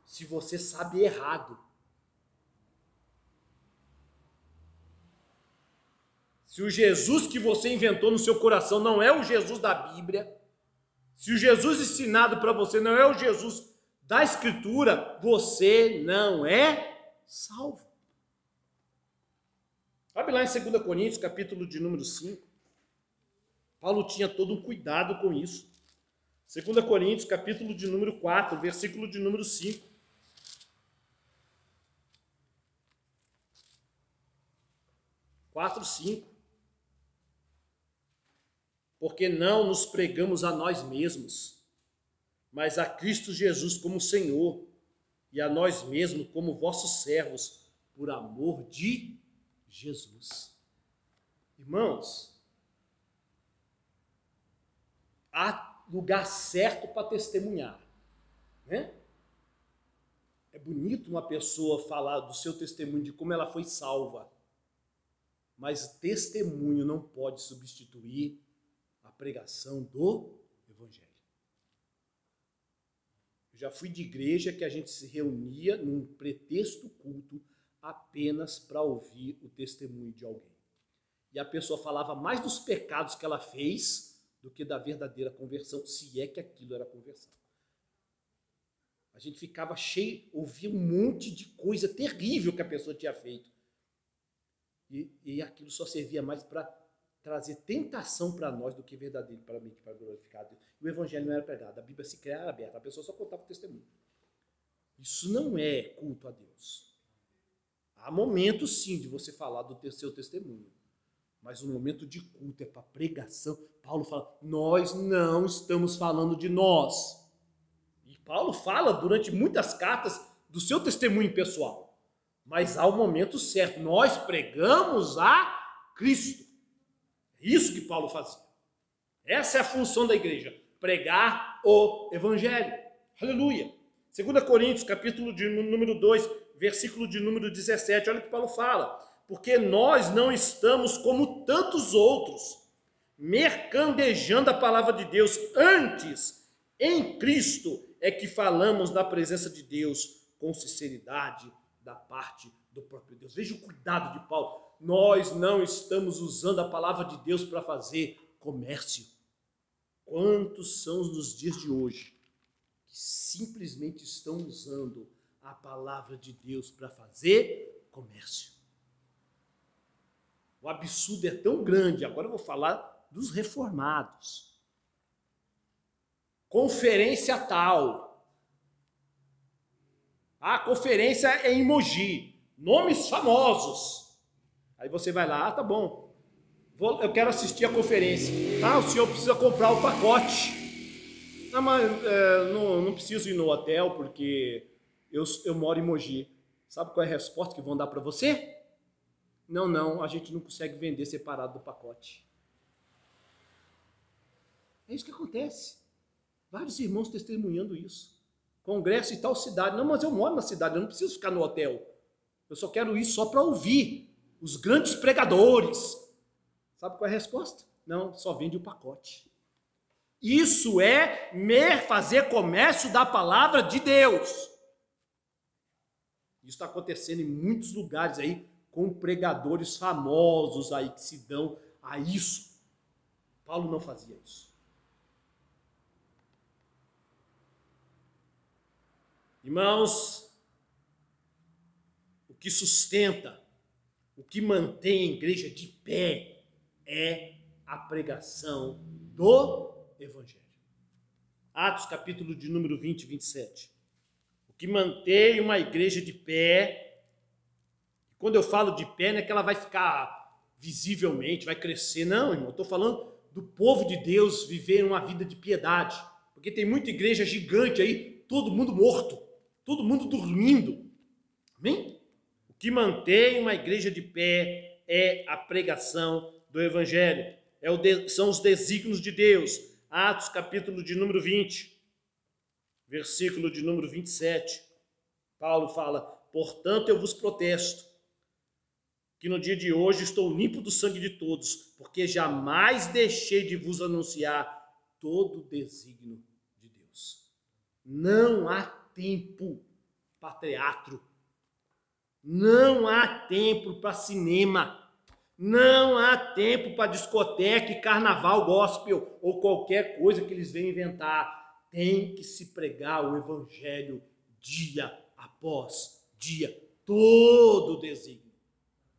Se você sabe errado, se o Jesus que você inventou no seu coração não é o Jesus da Bíblia, se o Jesus ensinado para você não é o Jesus da Escritura, você não é salvo. Abre lá em 2 Coríntios, capítulo de número 5. Paulo tinha todo um cuidado com isso. 2 Coríntios, capítulo de número 4, versículo de número 5. 4, 5. Porque não nos pregamos a nós mesmos, mas a Cristo Jesus como Senhor, e a nós mesmos como vossos servos, por amor de Jesus. Irmãos, há lugar certo para testemunhar, né? É bonito uma pessoa falar do seu testemunho, de como ela foi salva, mas testemunho não pode substituir a pregação do Evangelho. Eu já fui de igreja que a gente se reunia num pretexto culto apenas para ouvir o testemunho de alguém. E a pessoa falava mais dos pecados que ela fez do que da verdadeira conversão, se é que aquilo era conversão. A gente ficava cheio, ouvia um monte de coisa terrível que a pessoa tinha feito. E aquilo só servia mais para trazer tentação para nós do que verdadeiramente para glorificar a Deus. E o Evangelho não era pregado, a Bíblia sequer era aberta, a pessoa só contava o testemunho. Isso não é culto a Deus. Há momentos, sim, de você falar do seu testemunho, mas o momento de culto é para pregação. Paulo fala, nós não estamos falando de nós. E Paulo fala durante muitas cartas do seu testemunho pessoal, mas há o momento certo. Nós pregamos a Cristo. É isso que Paulo fazia. Essa é a função da igreja, pregar o Evangelho. Aleluia. 2 Coríntios, capítulo de número 2, versículo de número 17, olha o que Paulo fala. Porque nós não estamos como tantos outros, mercandejando a palavra de Deus. Antes, em Cristo, é que falamos na presença de Deus com sinceridade da parte do próprio Deus. Veja o cuidado de Paulo. Nós não estamos usando a palavra de Deus para fazer comércio. Quantos são nos dias de hoje que simplesmente estão usando a palavra de Deus para fazer comércio? O absurdo é tão grande. Agora eu vou falar dos reformados. Conferência tal. A conferência é em Mogi. Nomes famosos. Aí você vai lá, tá bom. Eu quero assistir a conferência. O senhor precisa comprar o pacote. Não, mas não preciso ir no hotel porque eu moro em Mogi. Sabe qual é a resposta que vão dar para você? Não, a gente não consegue vender separado do pacote. É isso que acontece. Vários irmãos testemunhando isso. Congresso em tal cidade. Não, mas eu moro na cidade, eu não preciso ficar no hotel. Eu só quero ir só para ouvir os grandes pregadores. Sabe qual é a resposta? Não, só vende o pacote. Isso é fazer comércio da palavra de Deus. Isso está acontecendo em muitos lugares aí, com pregadores famosos aí que se dão a isso. Paulo não fazia isso. Irmãos, o que sustenta, o que mantém a igreja de pé é a pregação do Evangelho. Atos, capítulo de número 20 e 27. O que mantém uma igreja de pé, quando eu falo de pé, não é que ela vai ficar visivelmente, vai crescer, não, irmão. Estou falando do povo de Deus viver uma vida de piedade. Porque tem muita igreja gigante aí, todo mundo morto, todo mundo dormindo. Amém? O que mantém uma igreja de pé é a pregação do Evangelho. São os desígnios de Deus. Atos, capítulo de número 20, versículo de número 27. Paulo fala: portanto, eu vos protesto, que no dia de hoje estou limpo do sangue de todos, porque jamais deixei de vos anunciar todo o desígnio de Deus. Não há tempo para teatro, não há tempo para cinema, não há tempo para discoteca e carnaval gospel ou qualquer coisa que eles venham inventar. Tem que se pregar o Evangelho dia após dia, todo o desígnio.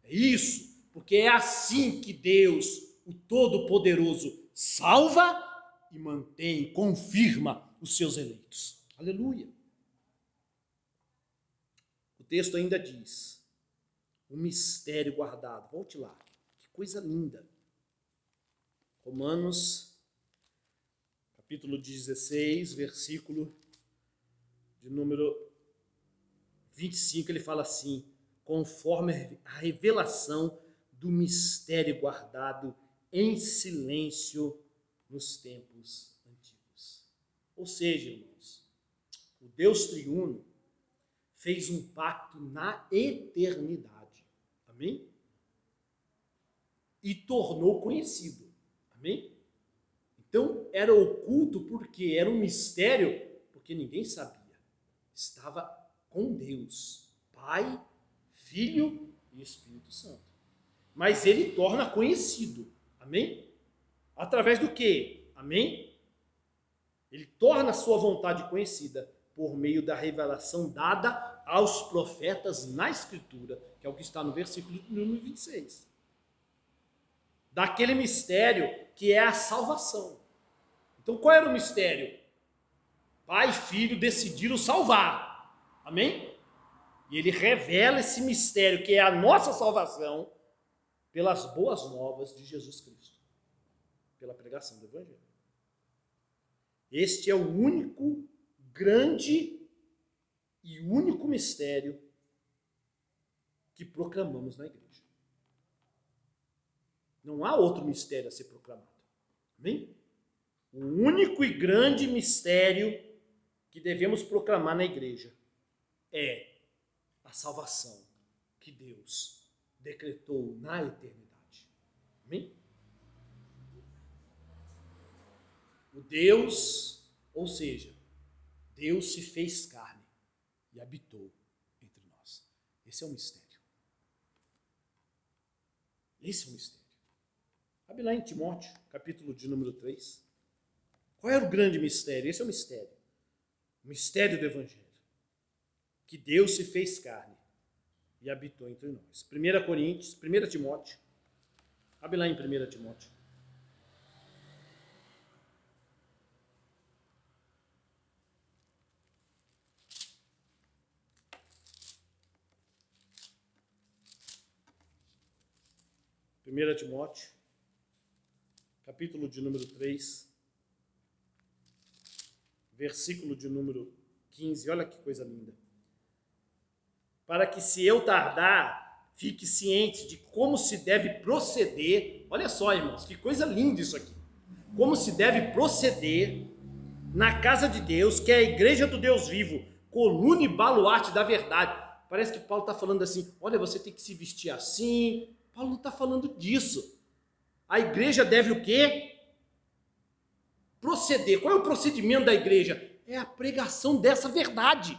É isso, porque é assim que Deus, o Todo-Poderoso, salva e mantém, confirma os seus eleitos. Aleluia. O texto ainda diz: o mistério guardado. Volte lá. Que coisa linda. Romanos, capítulo 16, versículo de número 25, ele fala assim: conforme a revelação do mistério guardado em silêncio nos tempos antigos. Ou seja, irmãos, o Deus triuno fez um pacto na eternidade. Amém? E tornou conhecido. Amém? Então, era oculto porque era um mistério, porque ninguém sabia. Estava com Deus, Pai, Filho e Espírito Santo. Mas ele torna conhecido. Amém? Através do quê? Amém? Ele torna a sua vontade conhecida por meio da revelação dada aos profetas na Escritura, que é o que está no versículo número 26. Daquele mistério que é a salvação. Então, qual era o mistério? Pai e Filho decidiram salvar. Amém? E ele revela esse mistério, que é a nossa salvação, pelas boas novas de Jesus Cristo, pela pregação do Evangelho. Este é o único grande e único mistério que proclamamos na igreja. Não há outro mistério a ser proclamado. Amém? O único e grande mistério que devemos proclamar na igreja é a salvação que Deus decretou na eternidade. Amém? O Deus, ou seja, Deus se fez carne e habitou entre nós. Esse é o mistério. Esse é o mistério. Abre lá em Timóteo, capítulo de número 3. Qual era o grande mistério? Esse é o mistério. O mistério do Evangelho. Que Deus se fez carne e habitou entre nós. 1 Timóteo. Abre lá em 1 Timóteo. Primeira Timóteo, capítulo de número 3, versículo de número 15. Olha que coisa linda. Para que, se eu tardar, fique ciente de como se deve proceder. Olha só, irmãos, que coisa linda isso aqui. Como se deve proceder na casa de Deus, que é a igreja do Deus vivo, coluna e baluarte da verdade. Parece que Paulo está falando assim: olha, você tem que se vestir assim. Paulo não está falando disso. A igreja deve o quê? Proceder. Qual é o procedimento da igreja? É a pregação dessa verdade.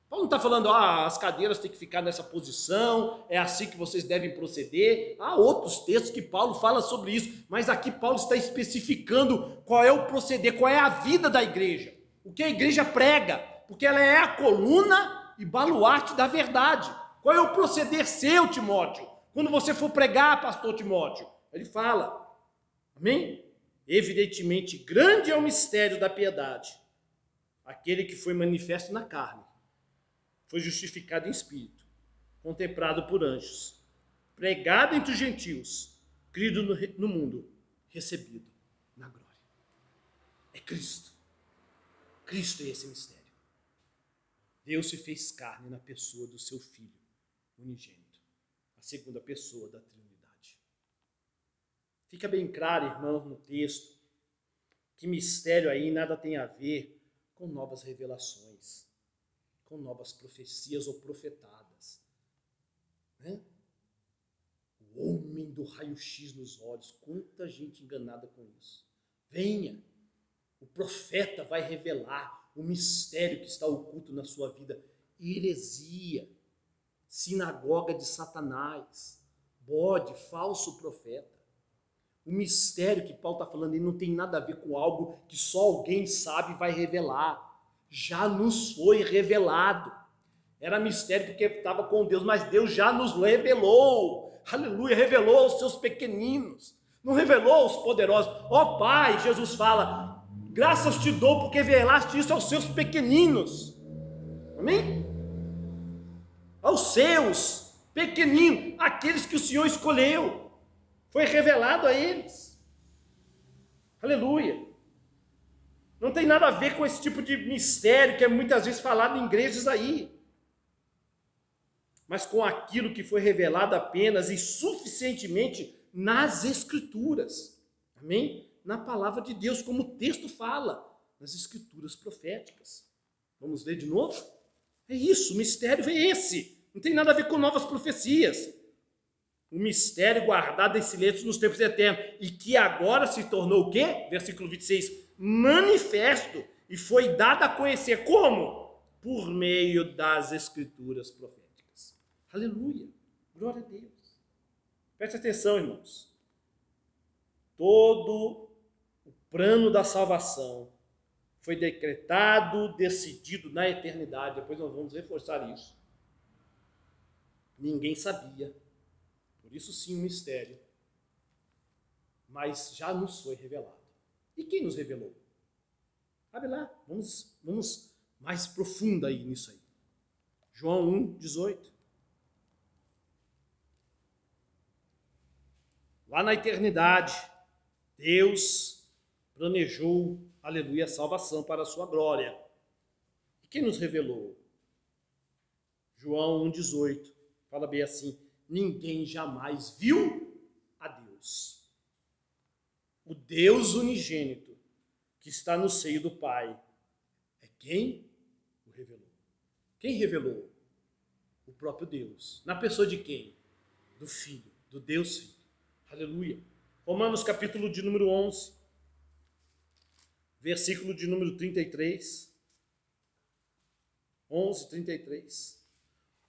Paulo não está falando: as cadeiras têm que ficar nessa posição, é assim que vocês devem proceder. Há outros textos que Paulo fala sobre isso, mas aqui Paulo está especificando qual é o proceder, qual é a vida da igreja, o que a igreja prega, porque ela é a coluna e baluarte da verdade. Qual é o proceder seu, Timóteo? Quando você for pregar, pastor Timóteo, ele fala, amém? Evidentemente, grande é o mistério da piedade, aquele que foi manifesto na carne, foi justificado em espírito, contemplado por anjos, pregado entre os gentios, crido no mundo, recebido na glória. É Cristo. Cristo é esse mistério. Deus se fez carne na pessoa do seu Filho unigênito, a segunda pessoa da Trindade. Fica bem claro, irmãos, no texto, que mistério aí nada tem a ver com novas revelações, com novas profecias ou profetadas. Né? O homem do raio-x nos olhos, quanta gente enganada com isso. Venha, o profeta vai revelar o mistério que está oculto na sua vida. Heresia, sinagoga de Satanás, bode, falso profeta. O mistério que Paulo está falando aí não tem nada a ver com algo que só alguém sabe e vai revelar. Já nos foi revelado. Era mistério porque estava com Deus, mas Deus já nos revelou. Aleluia, revelou aos seus pequeninos. Não revelou aos poderosos. Ó Pai, Jesus fala, graças te dou porque revelaste isso aos seus pequeninos. Amém? Aos seus pequeninos, aqueles que o Senhor escolheu. Foi revelado a eles. Aleluia. Não tem nada a ver com esse tipo de mistério que é muitas vezes falado em igrejas aí. Mas com aquilo que foi revelado apenas e suficientemente nas Escrituras. Amém? Na palavra de Deus, como o texto fala, nas Escrituras proféticas. Vamos ler de novo? É isso, o mistério é esse. Não tem nada a ver com novas profecias. O mistério guardado em silêncio nos tempos eternos, e que agora se tornou o quê? Versículo 26, manifesto, e foi dado a conhecer como? Por meio das Escrituras proféticas. Aleluia, glória a Deus. Preste atenção, irmãos. Todo o plano da salvação foi decretado, decidido na eternidade. Depois nós vamos reforçar isso. Ninguém sabia. Por isso sim, um mistério. Mas já nos foi revelado. E quem nos revelou? Abre lá, vamos mais profundo aí nisso aí. João 1:18. Lá na eternidade, Deus planejou, aleluia, a salvação para a sua glória. E quem nos revelou? João 1:18. Fala bem assim, ninguém jamais viu a Deus. O Deus unigênito que está no seio do Pai é quem o revelou. Quem revelou? O próprio Deus. Na pessoa de quem? Do Filho, do Deus Filho. Aleluia. Romanos capítulo de número 11, versículo de número 33. 11:33.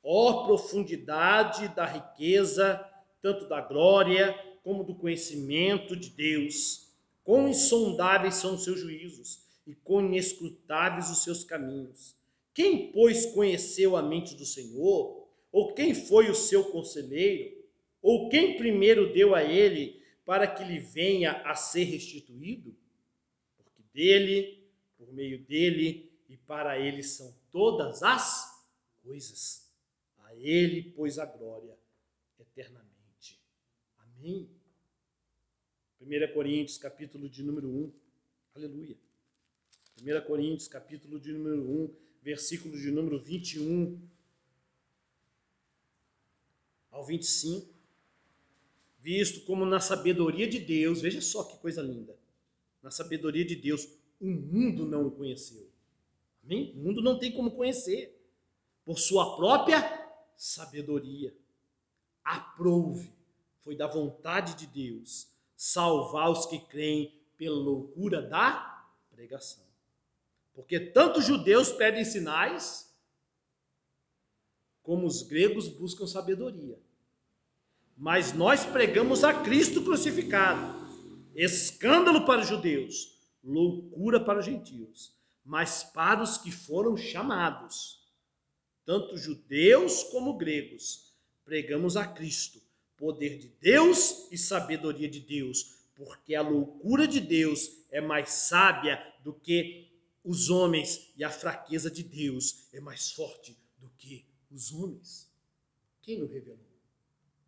Ó profundidade da riqueza, tanto da glória como do conhecimento de Deus. Quão insondáveis são os seus juízos e quão inescrutáveis os seus caminhos. Quem, pois, conheceu a mente do Senhor? Ou quem foi o seu conselheiro? Ou quem primeiro deu a ele para que lhe venha a ser restituído? Porque dele, por meio dele e para ele são todas as coisas. A ele, pois, a glória eternamente. Amém. 1 Coríntios, capítulo de número 1. Aleluia. 1 Coríntios, capítulo de número 1, versículo de número 21 ao 25. Visto como na sabedoria de Deus, veja só que coisa linda. Na sabedoria de Deus, o mundo não o conheceu. Amém? O mundo não tem como conhecer. Por sua própria sabedoria. Aprouve, foi da vontade de Deus, salvar os que creem pela loucura da pregação. Porque tanto os judeus pedem sinais, como os gregos buscam sabedoria. Mas nós pregamos a Cristo crucificado, escândalo para os judeus, loucura para os gentios, mas para os que foram chamados, tanto judeus como gregos, pregamos a Cristo, poder de Deus e sabedoria de Deus, porque a loucura de Deus é mais sábia do que os homens e a fraqueza de Deus é mais forte do que os homens. Quem o revelou?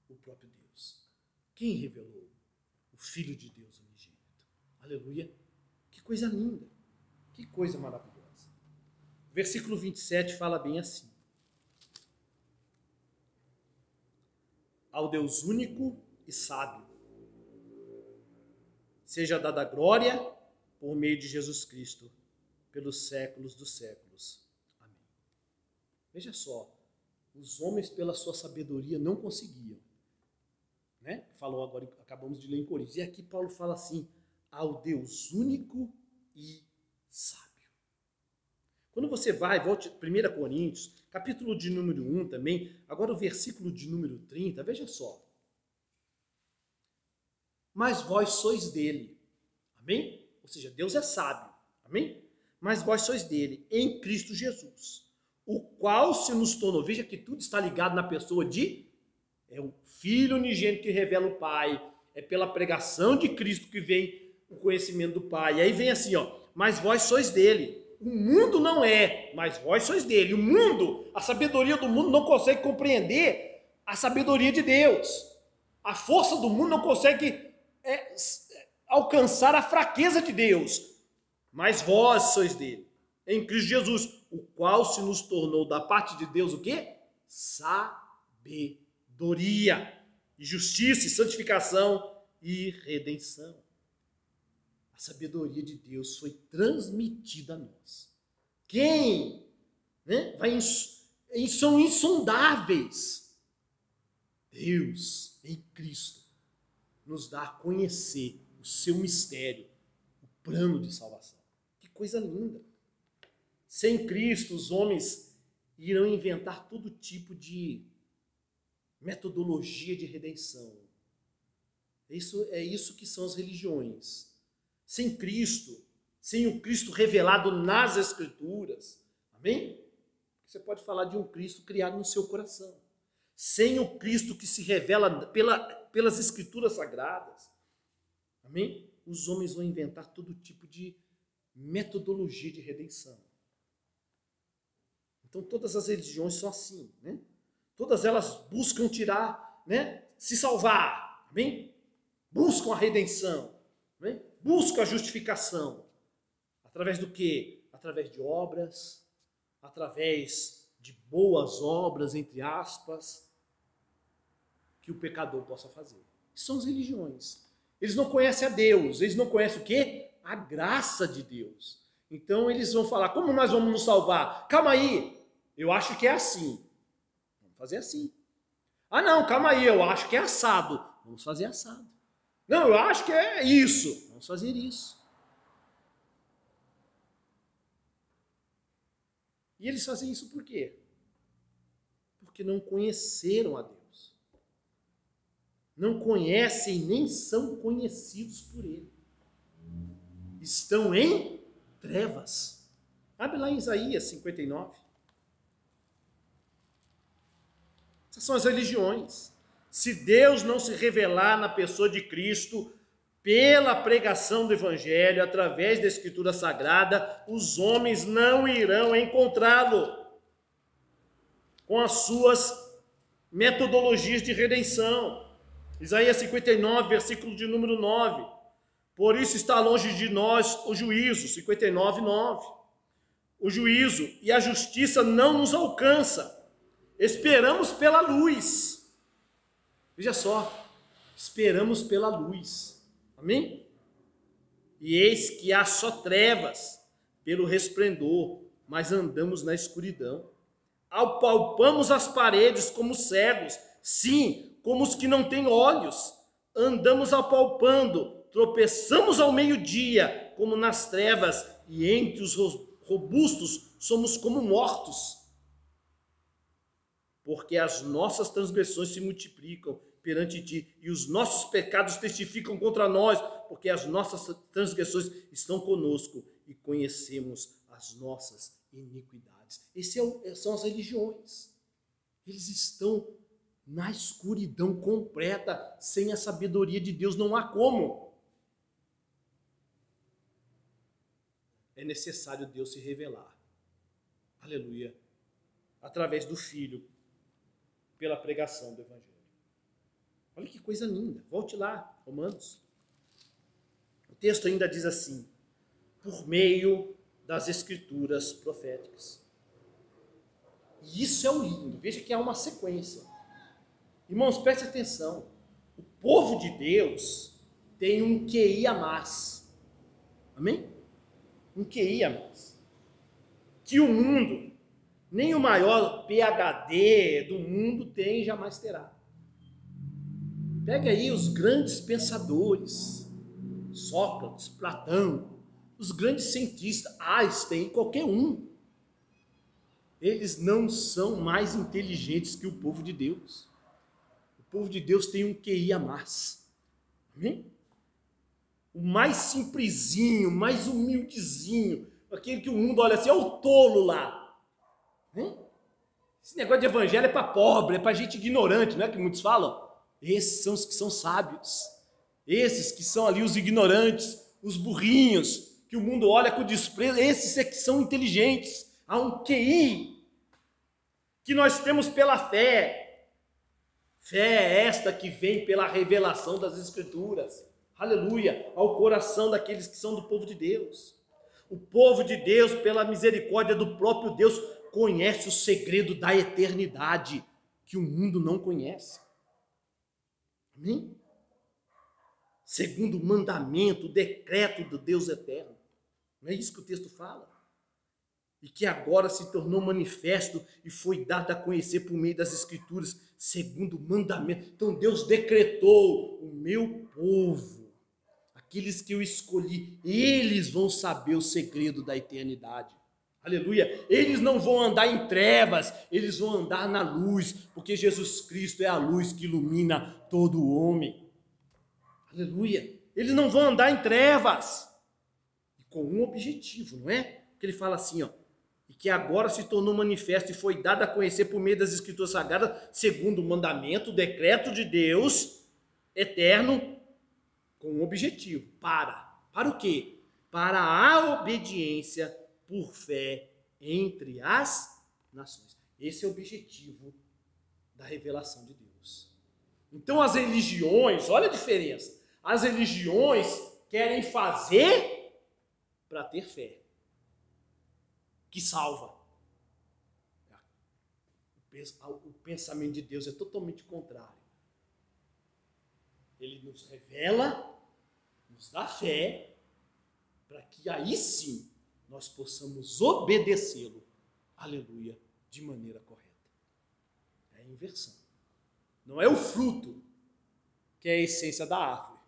O próprio Deus. Quem revelou? O Filho de Deus unigênito. Aleluia. Que coisa linda. Que coisa maravilhosa. Versículo 27 fala bem assim. ao Deus único e sábio. Seja dada a glória por meio de Jesus Cristo, pelos séculos dos séculos. Amém. Veja só, os homens pela sua sabedoria não conseguiam. Né? Falou agora, acabamos de ler em Coríntios. E aqui Paulo fala assim, ao Deus único e sábio. Quando você volte 1 Coríntios, capítulo de número 1 também, agora o versículo de número 30, veja só. Mas vós sois dele. Amém? Ou seja, Deus é sábio. Amém? Mas vós sois dele, em Cristo Jesus, o qual se nos tornou. Veja que tudo está ligado na pessoa é o Filho unigênito que revela o Pai, é pela pregação de Cristo que vem o conhecimento do Pai. E aí vem assim, mas vós sois dele. O mundo não é, mas vós sois dele. O mundo, a sabedoria do mundo não consegue compreender a sabedoria de Deus. A força do mundo não consegue alcançar a fraqueza de Deus. Mas vós sois dele, em Cristo Jesus, o qual se nos tornou da parte de Deus o quê? Sabedoria, e justiça, e santificação e redenção. A sabedoria de Deus foi transmitida a nós. Quem? Né? São insondáveis. Deus, em Cristo, nos dá a conhecer o seu mistério, o plano de salvação. Que coisa linda. Sem Cristo, os homens irão inventar todo tipo de metodologia de redenção. É isso que são as religiões. Sem Cristo, sem o Cristo revelado nas Escrituras, amém? Você pode falar de um Cristo criado no seu coração. Sem o Cristo que se revela pelas Escrituras Sagradas, amém? Os homens vão inventar todo tipo de metodologia de redenção. Então todas as religiões são assim, né? Todas elas buscam tirar, né? Se salvar, amém? Buscam a redenção, amém? Buscam a justificação. Através do quê? Através de obras, através de boas obras, entre aspas, que o pecador possa fazer. São as religiões. Eles não conhecem a Deus, eles não conhecem o quê? A graça de Deus. Então eles vão falar, como nós vamos nos salvar? Calma aí, eu acho que é assim. Vamos fazer assim. Ah não, calma aí, eu acho que é assado. Vamos fazer assado. Não, eu acho que é isso. Vamos fazer isso. E eles fazem isso por quê? Porque não conheceram a Deus. Não conhecem nem são conhecidos por Ele. Estão em trevas. Abre lá em Isaías 59. Essas são as religiões. Se Deus não se revelar na pessoa de Cristo, pela pregação do Evangelho, através da Escritura Sagrada, os homens não irão encontrá-lo com as suas metodologias de redenção. Isaías 59, versículo de número 9. Por isso está longe de nós o juízo, 59, 9. O juízo e a justiça não nos alcança. Esperamos pela luz. Veja só, esperamos pela luz. Amém? E eis que há só trevas pelo resplendor, mas andamos na escuridão. Apalpamos as paredes como cegos, sim, como os que não têm olhos. Andamos apalpando, tropeçamos ao meio-dia, como nas trevas, e entre os robustos somos como mortos. Porque as nossas transgressões se multiplicam perante ti, e os nossos pecados testificam contra nós, porque as nossas transgressões estão conosco, e conhecemos as nossas iniquidades. São as religiões. Eles estão na escuridão completa, sem a sabedoria de Deus, não há como. É necessário Deus se revelar. Aleluia. Através do Filho, pela pregação do Evangelho. Olha que coisa linda. Volte lá, Romanos. O texto ainda diz assim, por meio das Escrituras proféticas. E isso é o lindo. Veja que há uma sequência. Irmãos, preste atenção. O povo de Deus tem um QI a mais. Amém? Um QI a mais. Que o mundo, nem o maior PhD do mundo tem e jamais terá. Pega aí os grandes pensadores, Sócrates, Platão, os grandes cientistas, Einstein, qualquer um. Eles não são mais inteligentes que o povo de Deus. O povo de Deus tem um QI a mais. Amém? O mais simplesinho, mais humildezinho, aquele que o mundo olha assim, é o tolo lá. Esse negócio de evangelho é para pobre, é para gente ignorante, não é que muitos falam? Esses são os que são sábios. Esses que são ali os ignorantes, os burrinhos, que o mundo olha com desprezo, esses é que são inteligentes. Há um QI que nós temos pela fé. Fé é esta que vem pela revelação das Escrituras. Aleluia, ao coração daqueles que são do povo de Deus. O povo de Deus, pela misericórdia do próprio Deus, conhece o segredo da eternidade que o mundo não conhece. Amém? Segundo o mandamento, o decreto do Deus eterno. Não é isso que o texto fala? E que agora se tornou manifesto e foi dado a conhecer por meio das Escrituras, segundo o mandamento. Então Deus decretou: o meu povo, aqueles que eu escolhi, eles vão saber o segredo da eternidade. Aleluia! Eles não vão andar em trevas, eles vão andar na luz, porque Jesus Cristo é a luz que ilumina todo o homem. Aleluia! Eles não vão andar em trevas, e com um objetivo, não é? Que ele fala assim, ó, e que agora se tornou manifesto e foi dado a conhecer por meio das Escrituras Sagradas, segundo o mandamento, o decreto de Deus eterno, com um objetivo. Para o quê? Para a obediência por fé entre as nações. Esse é o objetivo da revelação de Deus. Então as religiões, olha a diferença, as religiões querem fazer para ter fé, que salva. O pensamento de Deus é totalmente contrário. Ele nos revela, nos dá fé, para que aí sim nós possamos obedecê-lo, aleluia, de maneira correta. É a inversão. Não é o fruto que é a essência da árvore.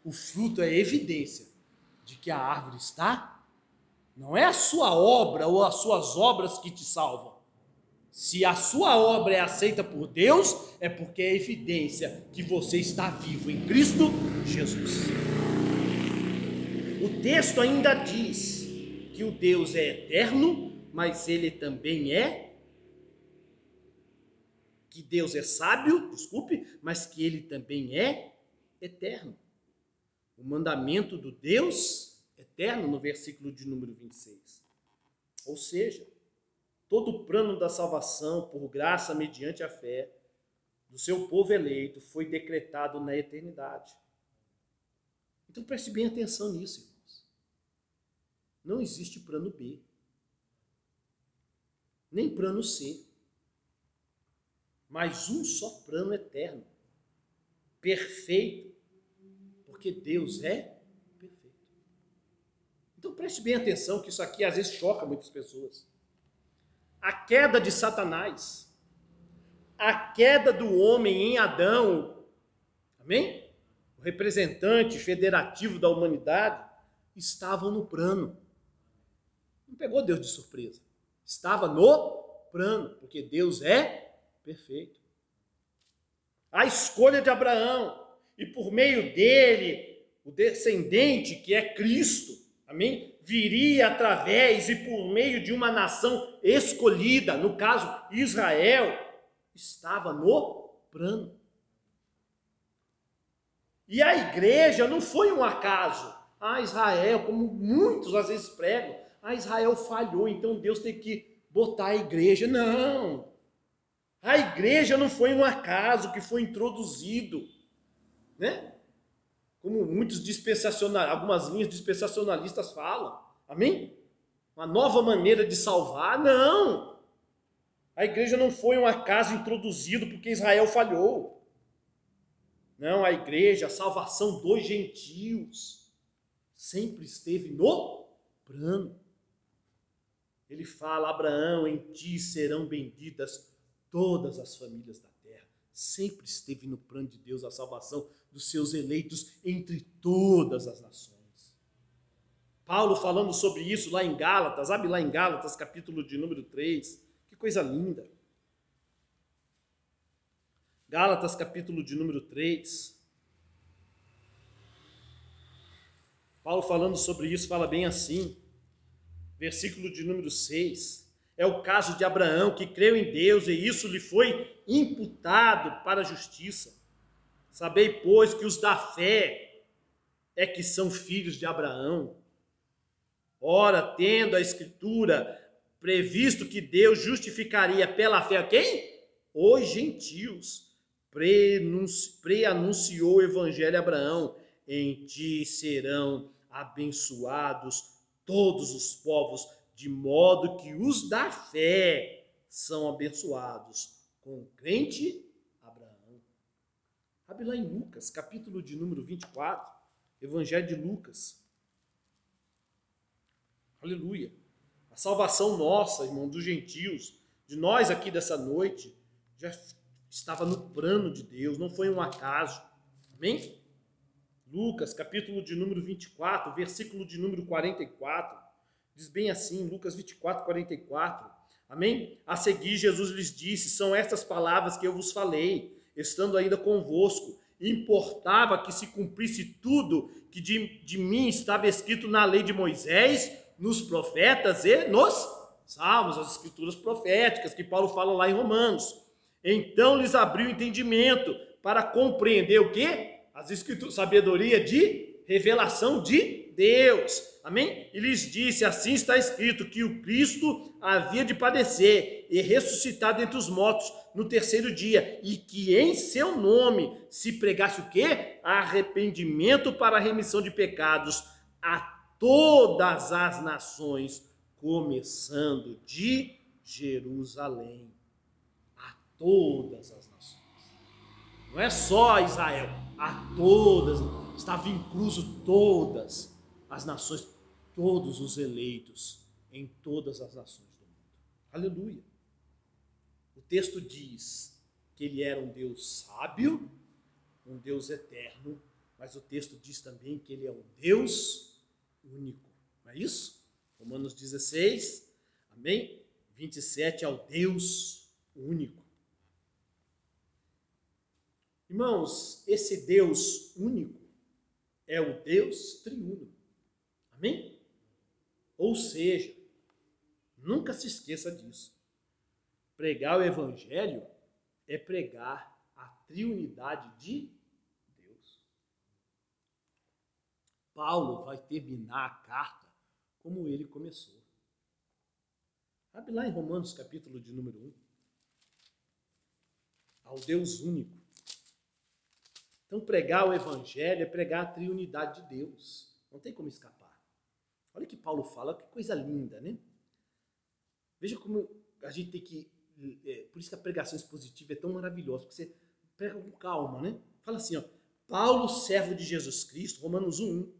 O fruto é a evidência de que a árvore está. Não é a sua obra ou as suas obras que te salvam. Se a sua obra é aceita por Deus, é porque é evidência que você está vivo em Cristo Jesus. O texto ainda diz que o Deus é eterno, mas ele também que Deus é sábio, mas que ele também é eterno. O mandamento do Deus eterno, no versículo de número 26. Ou seja, todo o plano da salvação, por graça, mediante a fé, do seu povo eleito, foi decretado na eternidade. Então preste bem atenção nisso, irmãos. Não existe plano B, nem plano C, mas um só plano eterno, perfeito, porque Deus é perfeito. Então preste bem atenção, que isso aqui às vezes choca muitas pessoas. A queda de Satanás, a queda do homem em Adão, amém? O representante federativo da humanidade, estavam no plano. Não pegou Deus de surpresa. Estava no plano, porque Deus é perfeito. A escolha de Abraão, e por meio dele, o descendente que é Cristo, amém? Viria através e por meio de uma nação escolhida, no caso Israel, estava no plano. E a igreja não foi um acaso. Israel, como muitos às vezes pregam, Israel falhou, então Deus tem que botar a igreja. Não! A igreja não foi um acaso que foi introduzido, né? Como muitos algumas linhas dispensacionalistas falam. Amém? Uma nova maneira de salvar. Não! A igreja não foi um acaso introduzido porque Israel falhou. Não, a igreja, a salvação dos gentios, sempre esteve no plano. Ele fala, Abraão, em ti serão benditas todas as famílias da terra. Sempre esteve no plano de Deus a salvação dos seus eleitos entre todas as nações. Paulo falando sobre isso lá em Gálatas, sabe lá em Gálatas, capítulo de número 3, que coisa linda. Gálatas, capítulo de número 3. Paulo falando sobre isso, fala bem assim, versículo de número 6. É o caso de Abraão, que creu em Deus, e isso lhe foi imputado para a justiça. Sabei, pois, que os da fé é que são filhos de Abraão. Ora, tendo a Escritura previsto que Deus justificaria pela fé a quem? Os gentios. Preanunciou o evangelho a Abraão. Em ti serão abençoados todos os povos, de modo que os da fé são abençoados com o crente Abraão. Abre lá em Lucas, capítulo de número 24, Evangelho de Lucas. Aleluia. A salvação nossa, irmão, dos gentios, de nós aqui dessa noite, já estava no plano de Deus, não foi um acaso. Amém? Lucas, capítulo de número 24, versículo de número 44, diz bem assim, Lucas 24, 44. Amém? A seguir, Jesus lhes disse, são estas palavras que eu vos falei, estando ainda convosco. Importava que se cumprisse tudo que de mim estava escrito na lei de Moisés, nos profetas e nos salmos, as escrituras proféticas, que Paulo fala lá em Romanos. Então lhes abriu o entendimento para compreender o quê? As escrituras, sabedoria de revelação de Deus. Amém? E lhes disse, assim está escrito, que o Cristo havia de padecer e ressuscitar dentre os mortos no terceiro dia, e que em seu nome se pregasse o quê? Arrependimento para a remissão de pecados a todas as nações, começando de Jerusalém. A todas as nações. Não é só a Israel, a todas, estava incluso todas as nações, todos os eleitos em todas as nações do mundo. Aleluia. O texto diz que ele era um Deus sábio, um Deus eterno, mas o texto diz também que ele é um Deus único. Não é isso? Romanos 16, amém? 27 é o Deus único. Irmãos, esse Deus único é o Deus triuno. Amém? Ou seja, nunca se esqueça disso. Pregar o evangelho é pregar a triunidade de Deus. Paulo vai terminar a carta como ele começou. Abre lá em Romanos, capítulo de número 1. Ao Deus único. Então, pregar o evangelho é pregar a triunidade de Deus. Não tem como escapar. Olha o que Paulo fala, que coisa linda, né? Veja como a gente tem que... por isso que a pregação expositiva é tão maravilhosa, porque você prega com calma, né? Fala assim, ó, Paulo, servo de Jesus Cristo, Romanos 1,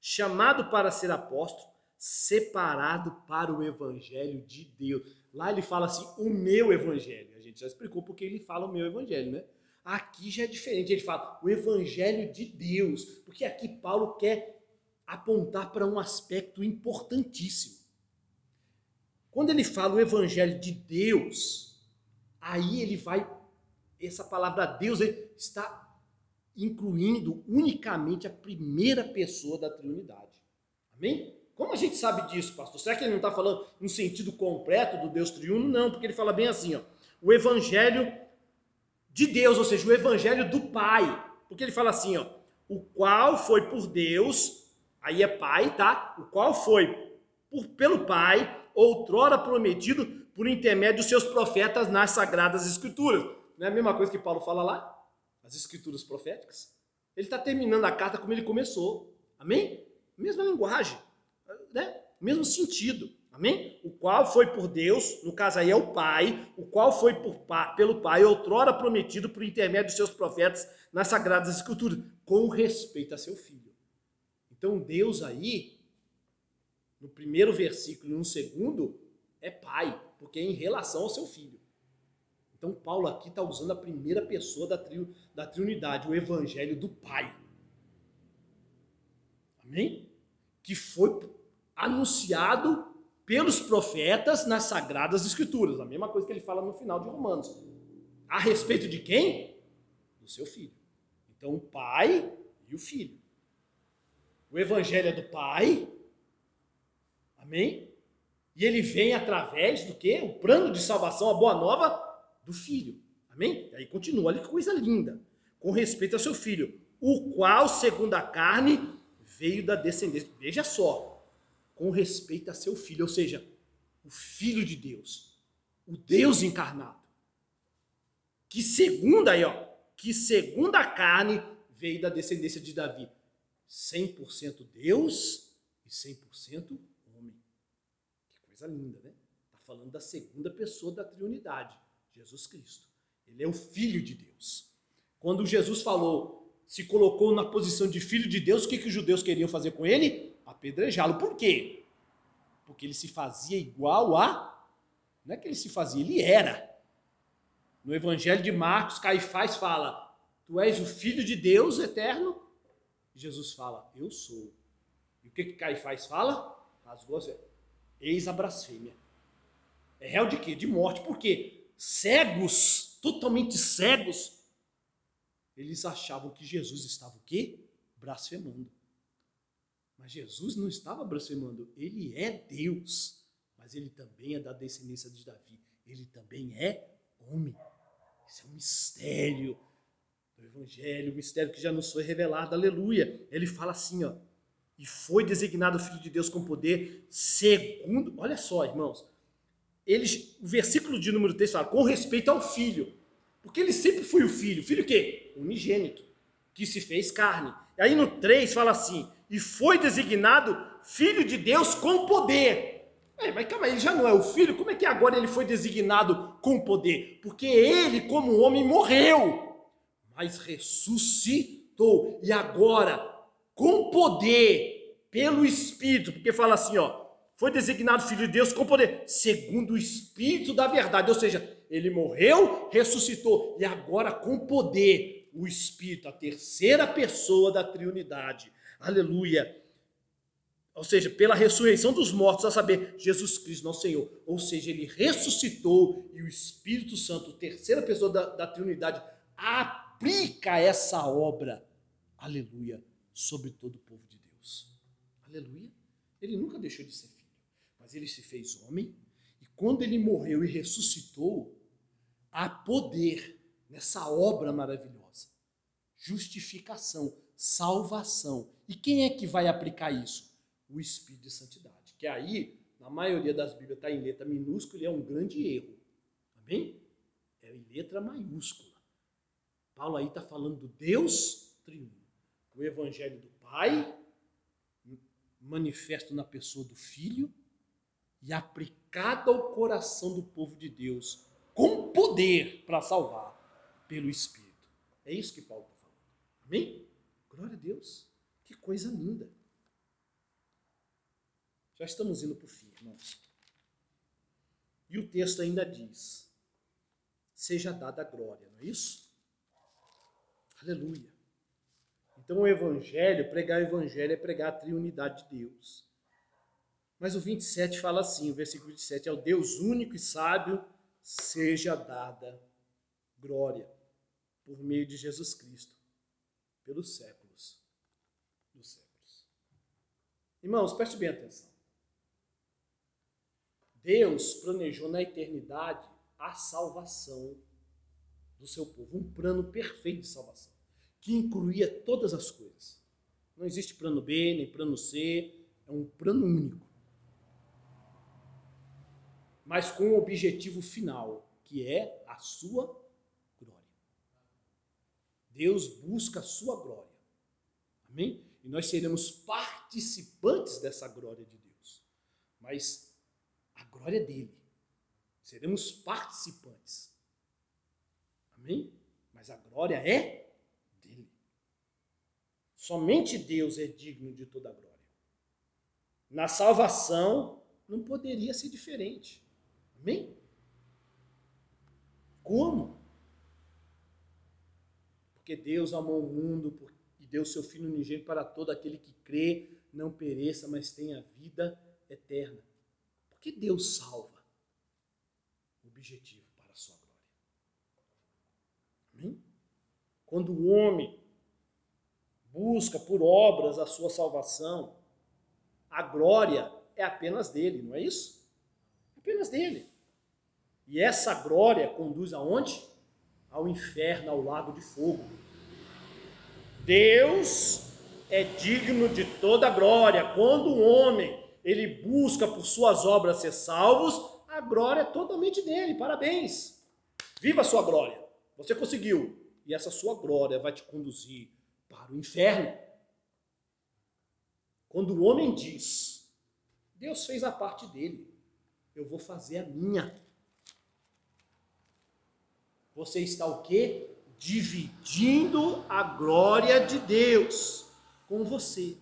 chamado para ser apóstolo, separado para o evangelho de Deus. Lá ele fala assim, o meu evangelho. A gente já explicou porque ele fala o meu evangelho, né? Aqui já é diferente, ele fala o evangelho de Deus, porque aqui Paulo quer apontar para um aspecto importantíssimo. Quando ele fala o evangelho de Deus, aí ele vai, essa palavra Deus está incluindo unicamente a primeira pessoa da Trindade. Amém? Como a gente sabe disso, pastor? Será que ele não está falando no sentido completo do Deus triuno? Não, porque ele fala bem assim, ó, o evangelho de Deus, ou seja, o evangelho do Pai. Porque ele fala assim, ó, o qual foi por Deus, aí é Pai, tá? O qual foi pelo Pai, outrora prometido por intermédio dos seus profetas nas Sagradas Escrituras. Não é a mesma coisa que Paulo fala lá? As Escrituras proféticas? Ele está terminando a carta como ele começou. Amém? Mesma linguagem, né? Mesmo sentido. Amém? O qual foi por Deus, no caso aí é o Pai, o qual foi pelo Pai outrora prometido por intermédio dos seus profetas nas Sagradas Escrituras, com respeito a seu Filho. Então Deus aí, no primeiro versículo e no segundo, é Pai, porque é em relação ao seu Filho. Então Paulo aqui está usando a primeira pessoa da Trindade, o Evangelho do Pai. Amém? Que foi anunciado pelos profetas nas Sagradas Escrituras. A mesma coisa que ele fala no final de Romanos. A respeito de quem? Do seu Filho. Então o Pai e o Filho. O Evangelho é do Pai. Amém? E ele vem através do quê? O plano de salvação, a boa nova do Filho. Amém? E aí continua, olha que coisa linda. Com respeito ao seu Filho, o qual, segundo a carne, veio da descendência. Veja só. Com respeito a seu Filho, ou seja, o Filho de Deus, o Deus encarnado, que segundo a carne veio da descendência de Davi, 100% Deus e 100% homem. Que coisa linda, né? Está falando da segunda pessoa da Trindade, Jesus Cristo. Ele é o Filho de Deus. Quando Jesus se colocou na posição de Filho de Deus, o que os judeus queriam fazer com ele? Apedrejá-lo. Por quê? Porque ele se fazia igual a... Não é que ele se fazia, ele era. No Evangelho de Marcos, Caifás fala, tu és o Filho de Deus eterno? E Jesus fala, eu sou. E o que Caifás fala? Rasgou, eis a blasfêmia. É réu de quê? De morte. Por quê? Cegos, totalmente cegos, eles achavam que Jesus estava o quê? Blasfemando. Mas Jesus não estava blasfemando, ele é Deus, mas ele também é da descendência de Davi, ele também é homem. Esse é um mistério do Evangelho, um mistério que já nos foi revelado, aleluia. Ele fala assim, ó, e foi designado o Filho de Deus com poder, segundo, olha só, irmãos, o versículo de número 3 fala, com respeito ao Filho, porque ele sempre foi o Filho o quê? Unigênito, que se fez carne. E aí no 3 fala assim, e foi designado Filho de Deus com poder. Mas calma aí, ele já não é o Filho? Como é que agora ele foi designado com poder? Porque ele, como homem, morreu, mas ressuscitou. E agora, com poder, pelo Espírito, porque fala assim, ó, foi designado Filho de Deus com poder, segundo o Espírito da verdade. Ou seja, ele morreu, ressuscitou, e agora com poder, o Espírito, a terceira pessoa da Trindade. Aleluia. Ou seja, pela ressurreição dos mortos, a saber, Jesus Cristo, nosso Senhor. Ou seja, ele ressuscitou e o Espírito Santo, terceira pessoa da Trindade, aplica essa obra, aleluia, sobre todo o povo de Deus. Aleluia. Ele nunca deixou de ser filho, mas ele se fez homem e quando ele morreu e ressuscitou, há poder nessa obra maravilhosa. Justificação, salvação. E quem é que vai aplicar isso? O Espírito de Santidade. Que aí, na maioria das Bíblias, está em letra minúscula e é um grande erro. Amém? É em letra maiúscula. Paulo aí está falando do Deus triuno. O Evangelho do Pai, manifesto na pessoa do Filho e aplicado ao coração do povo de Deus, com poder para salvar pelo Espírito. É isso que Paulo está falando. Amém? Glória a Deus. Que coisa linda. Já estamos indo para o fim, irmãos. E o texto ainda diz, seja dada a glória, não é isso? Aleluia. Então o Evangelho, pregar o Evangelho é pregar a triunidade de Deus. Mas o 27 fala assim, o versículo 27, ao Deus único e sábio seja dada glória por meio de Jesus Cristo, pelos séculos dos séculos. Irmãos, preste bem atenção. Deus planejou na eternidade a salvação do seu povo, um plano perfeito de salvação, que incluía todas as coisas. Não existe plano B, nem plano C, é um plano único. Mas com um objetivo final, que é a sua glória. Deus busca a sua glória. Amém? E nós seremos participantes dessa glória de Deus. Mas glória é dele. Seremos participantes. Amém? Mas a glória é dele. Somente Deus é digno de toda a glória. Na salvação, não poderia ser diferente. Amém? Como? Porque Deus amou o mundo e deu seu Filho unigênito para todo aquele que crê, não pereça, mas tenha vida eterna. Por que Deus salva? O objetivo para a sua glória. Amém? Quando o homem busca por obras a sua salvação, a glória é apenas dele, não é isso? Apenas dele. E essa glória conduz aonde? Ao inferno, ao lago de fogo. Deus é digno de toda glória. Quando o homem ele busca por suas obras ser salvos, a glória é totalmente dele. Parabéns. Viva a sua glória. Você conseguiu. E essa sua glória vai te conduzir para o inferno. Quando o homem diz, Deus fez a parte dele, eu vou fazer a minha. Você está o quê? Dividindo a glória de Deus com você.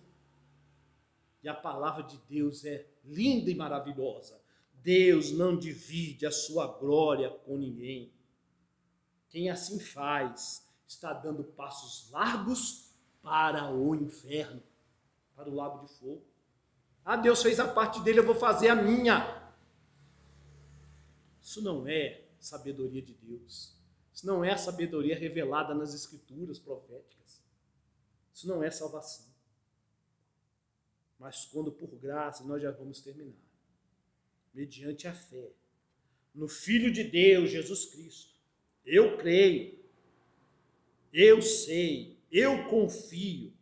E a palavra de Deus é linda e maravilhosa. Deus não divide a sua glória com ninguém. Quem assim faz está dando passos largos para o inferno, para o lago de fogo. Ah, Deus fez a parte dele, eu vou fazer a minha. Isso não é sabedoria de Deus. Isso não é a sabedoria revelada nas escrituras proféticas. Isso não é salvação. Mas quando por graça, nós já vamos terminar. Mediante a fé no Filho de Deus, Jesus Cristo. Eu creio, eu sei, eu confio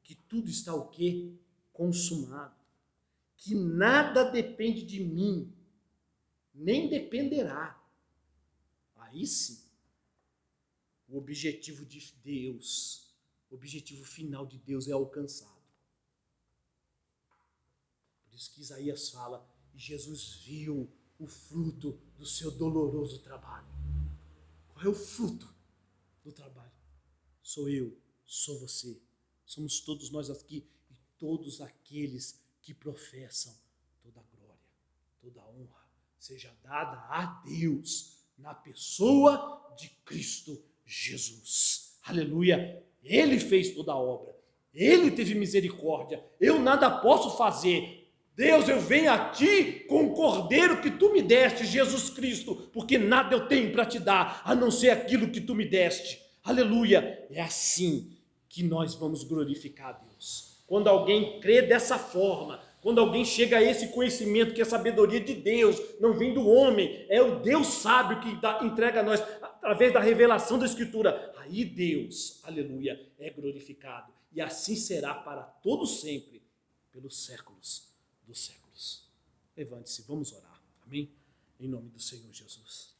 que tudo está o quê? Consumado. Que nada depende de mim, nem dependerá. Aí sim, o objetivo de Deus, o objetivo final de Deus é alcançado. Por isso que Isaías fala, e Jesus viu o fruto do seu doloroso trabalho. Qual é o fruto do trabalho? Sou eu, sou você, somos todos nós aqui e todos aqueles que professam toda a glória, toda a honra seja dada a Deus na pessoa de Cristo Jesus. Aleluia! Ele fez toda a obra, ele teve misericórdia, eu nada posso fazer. Deus, eu venho a ti com o cordeiro que tu me deste, Jesus Cristo, porque nada eu tenho para te dar, a não ser aquilo que tu me deste. Aleluia! É assim que nós vamos glorificar a Deus. Quando alguém crê dessa forma, quando alguém chega a esse conhecimento que a sabedoria de Deus não vem do homem, é o Deus sábio que entrega a nós através da revelação da Escritura, aí Deus, aleluia, é glorificado. E assim será para todo sempre, pelos séculos dos séculos. Levante-se, vamos orar. Amém? Em nome do Senhor Jesus.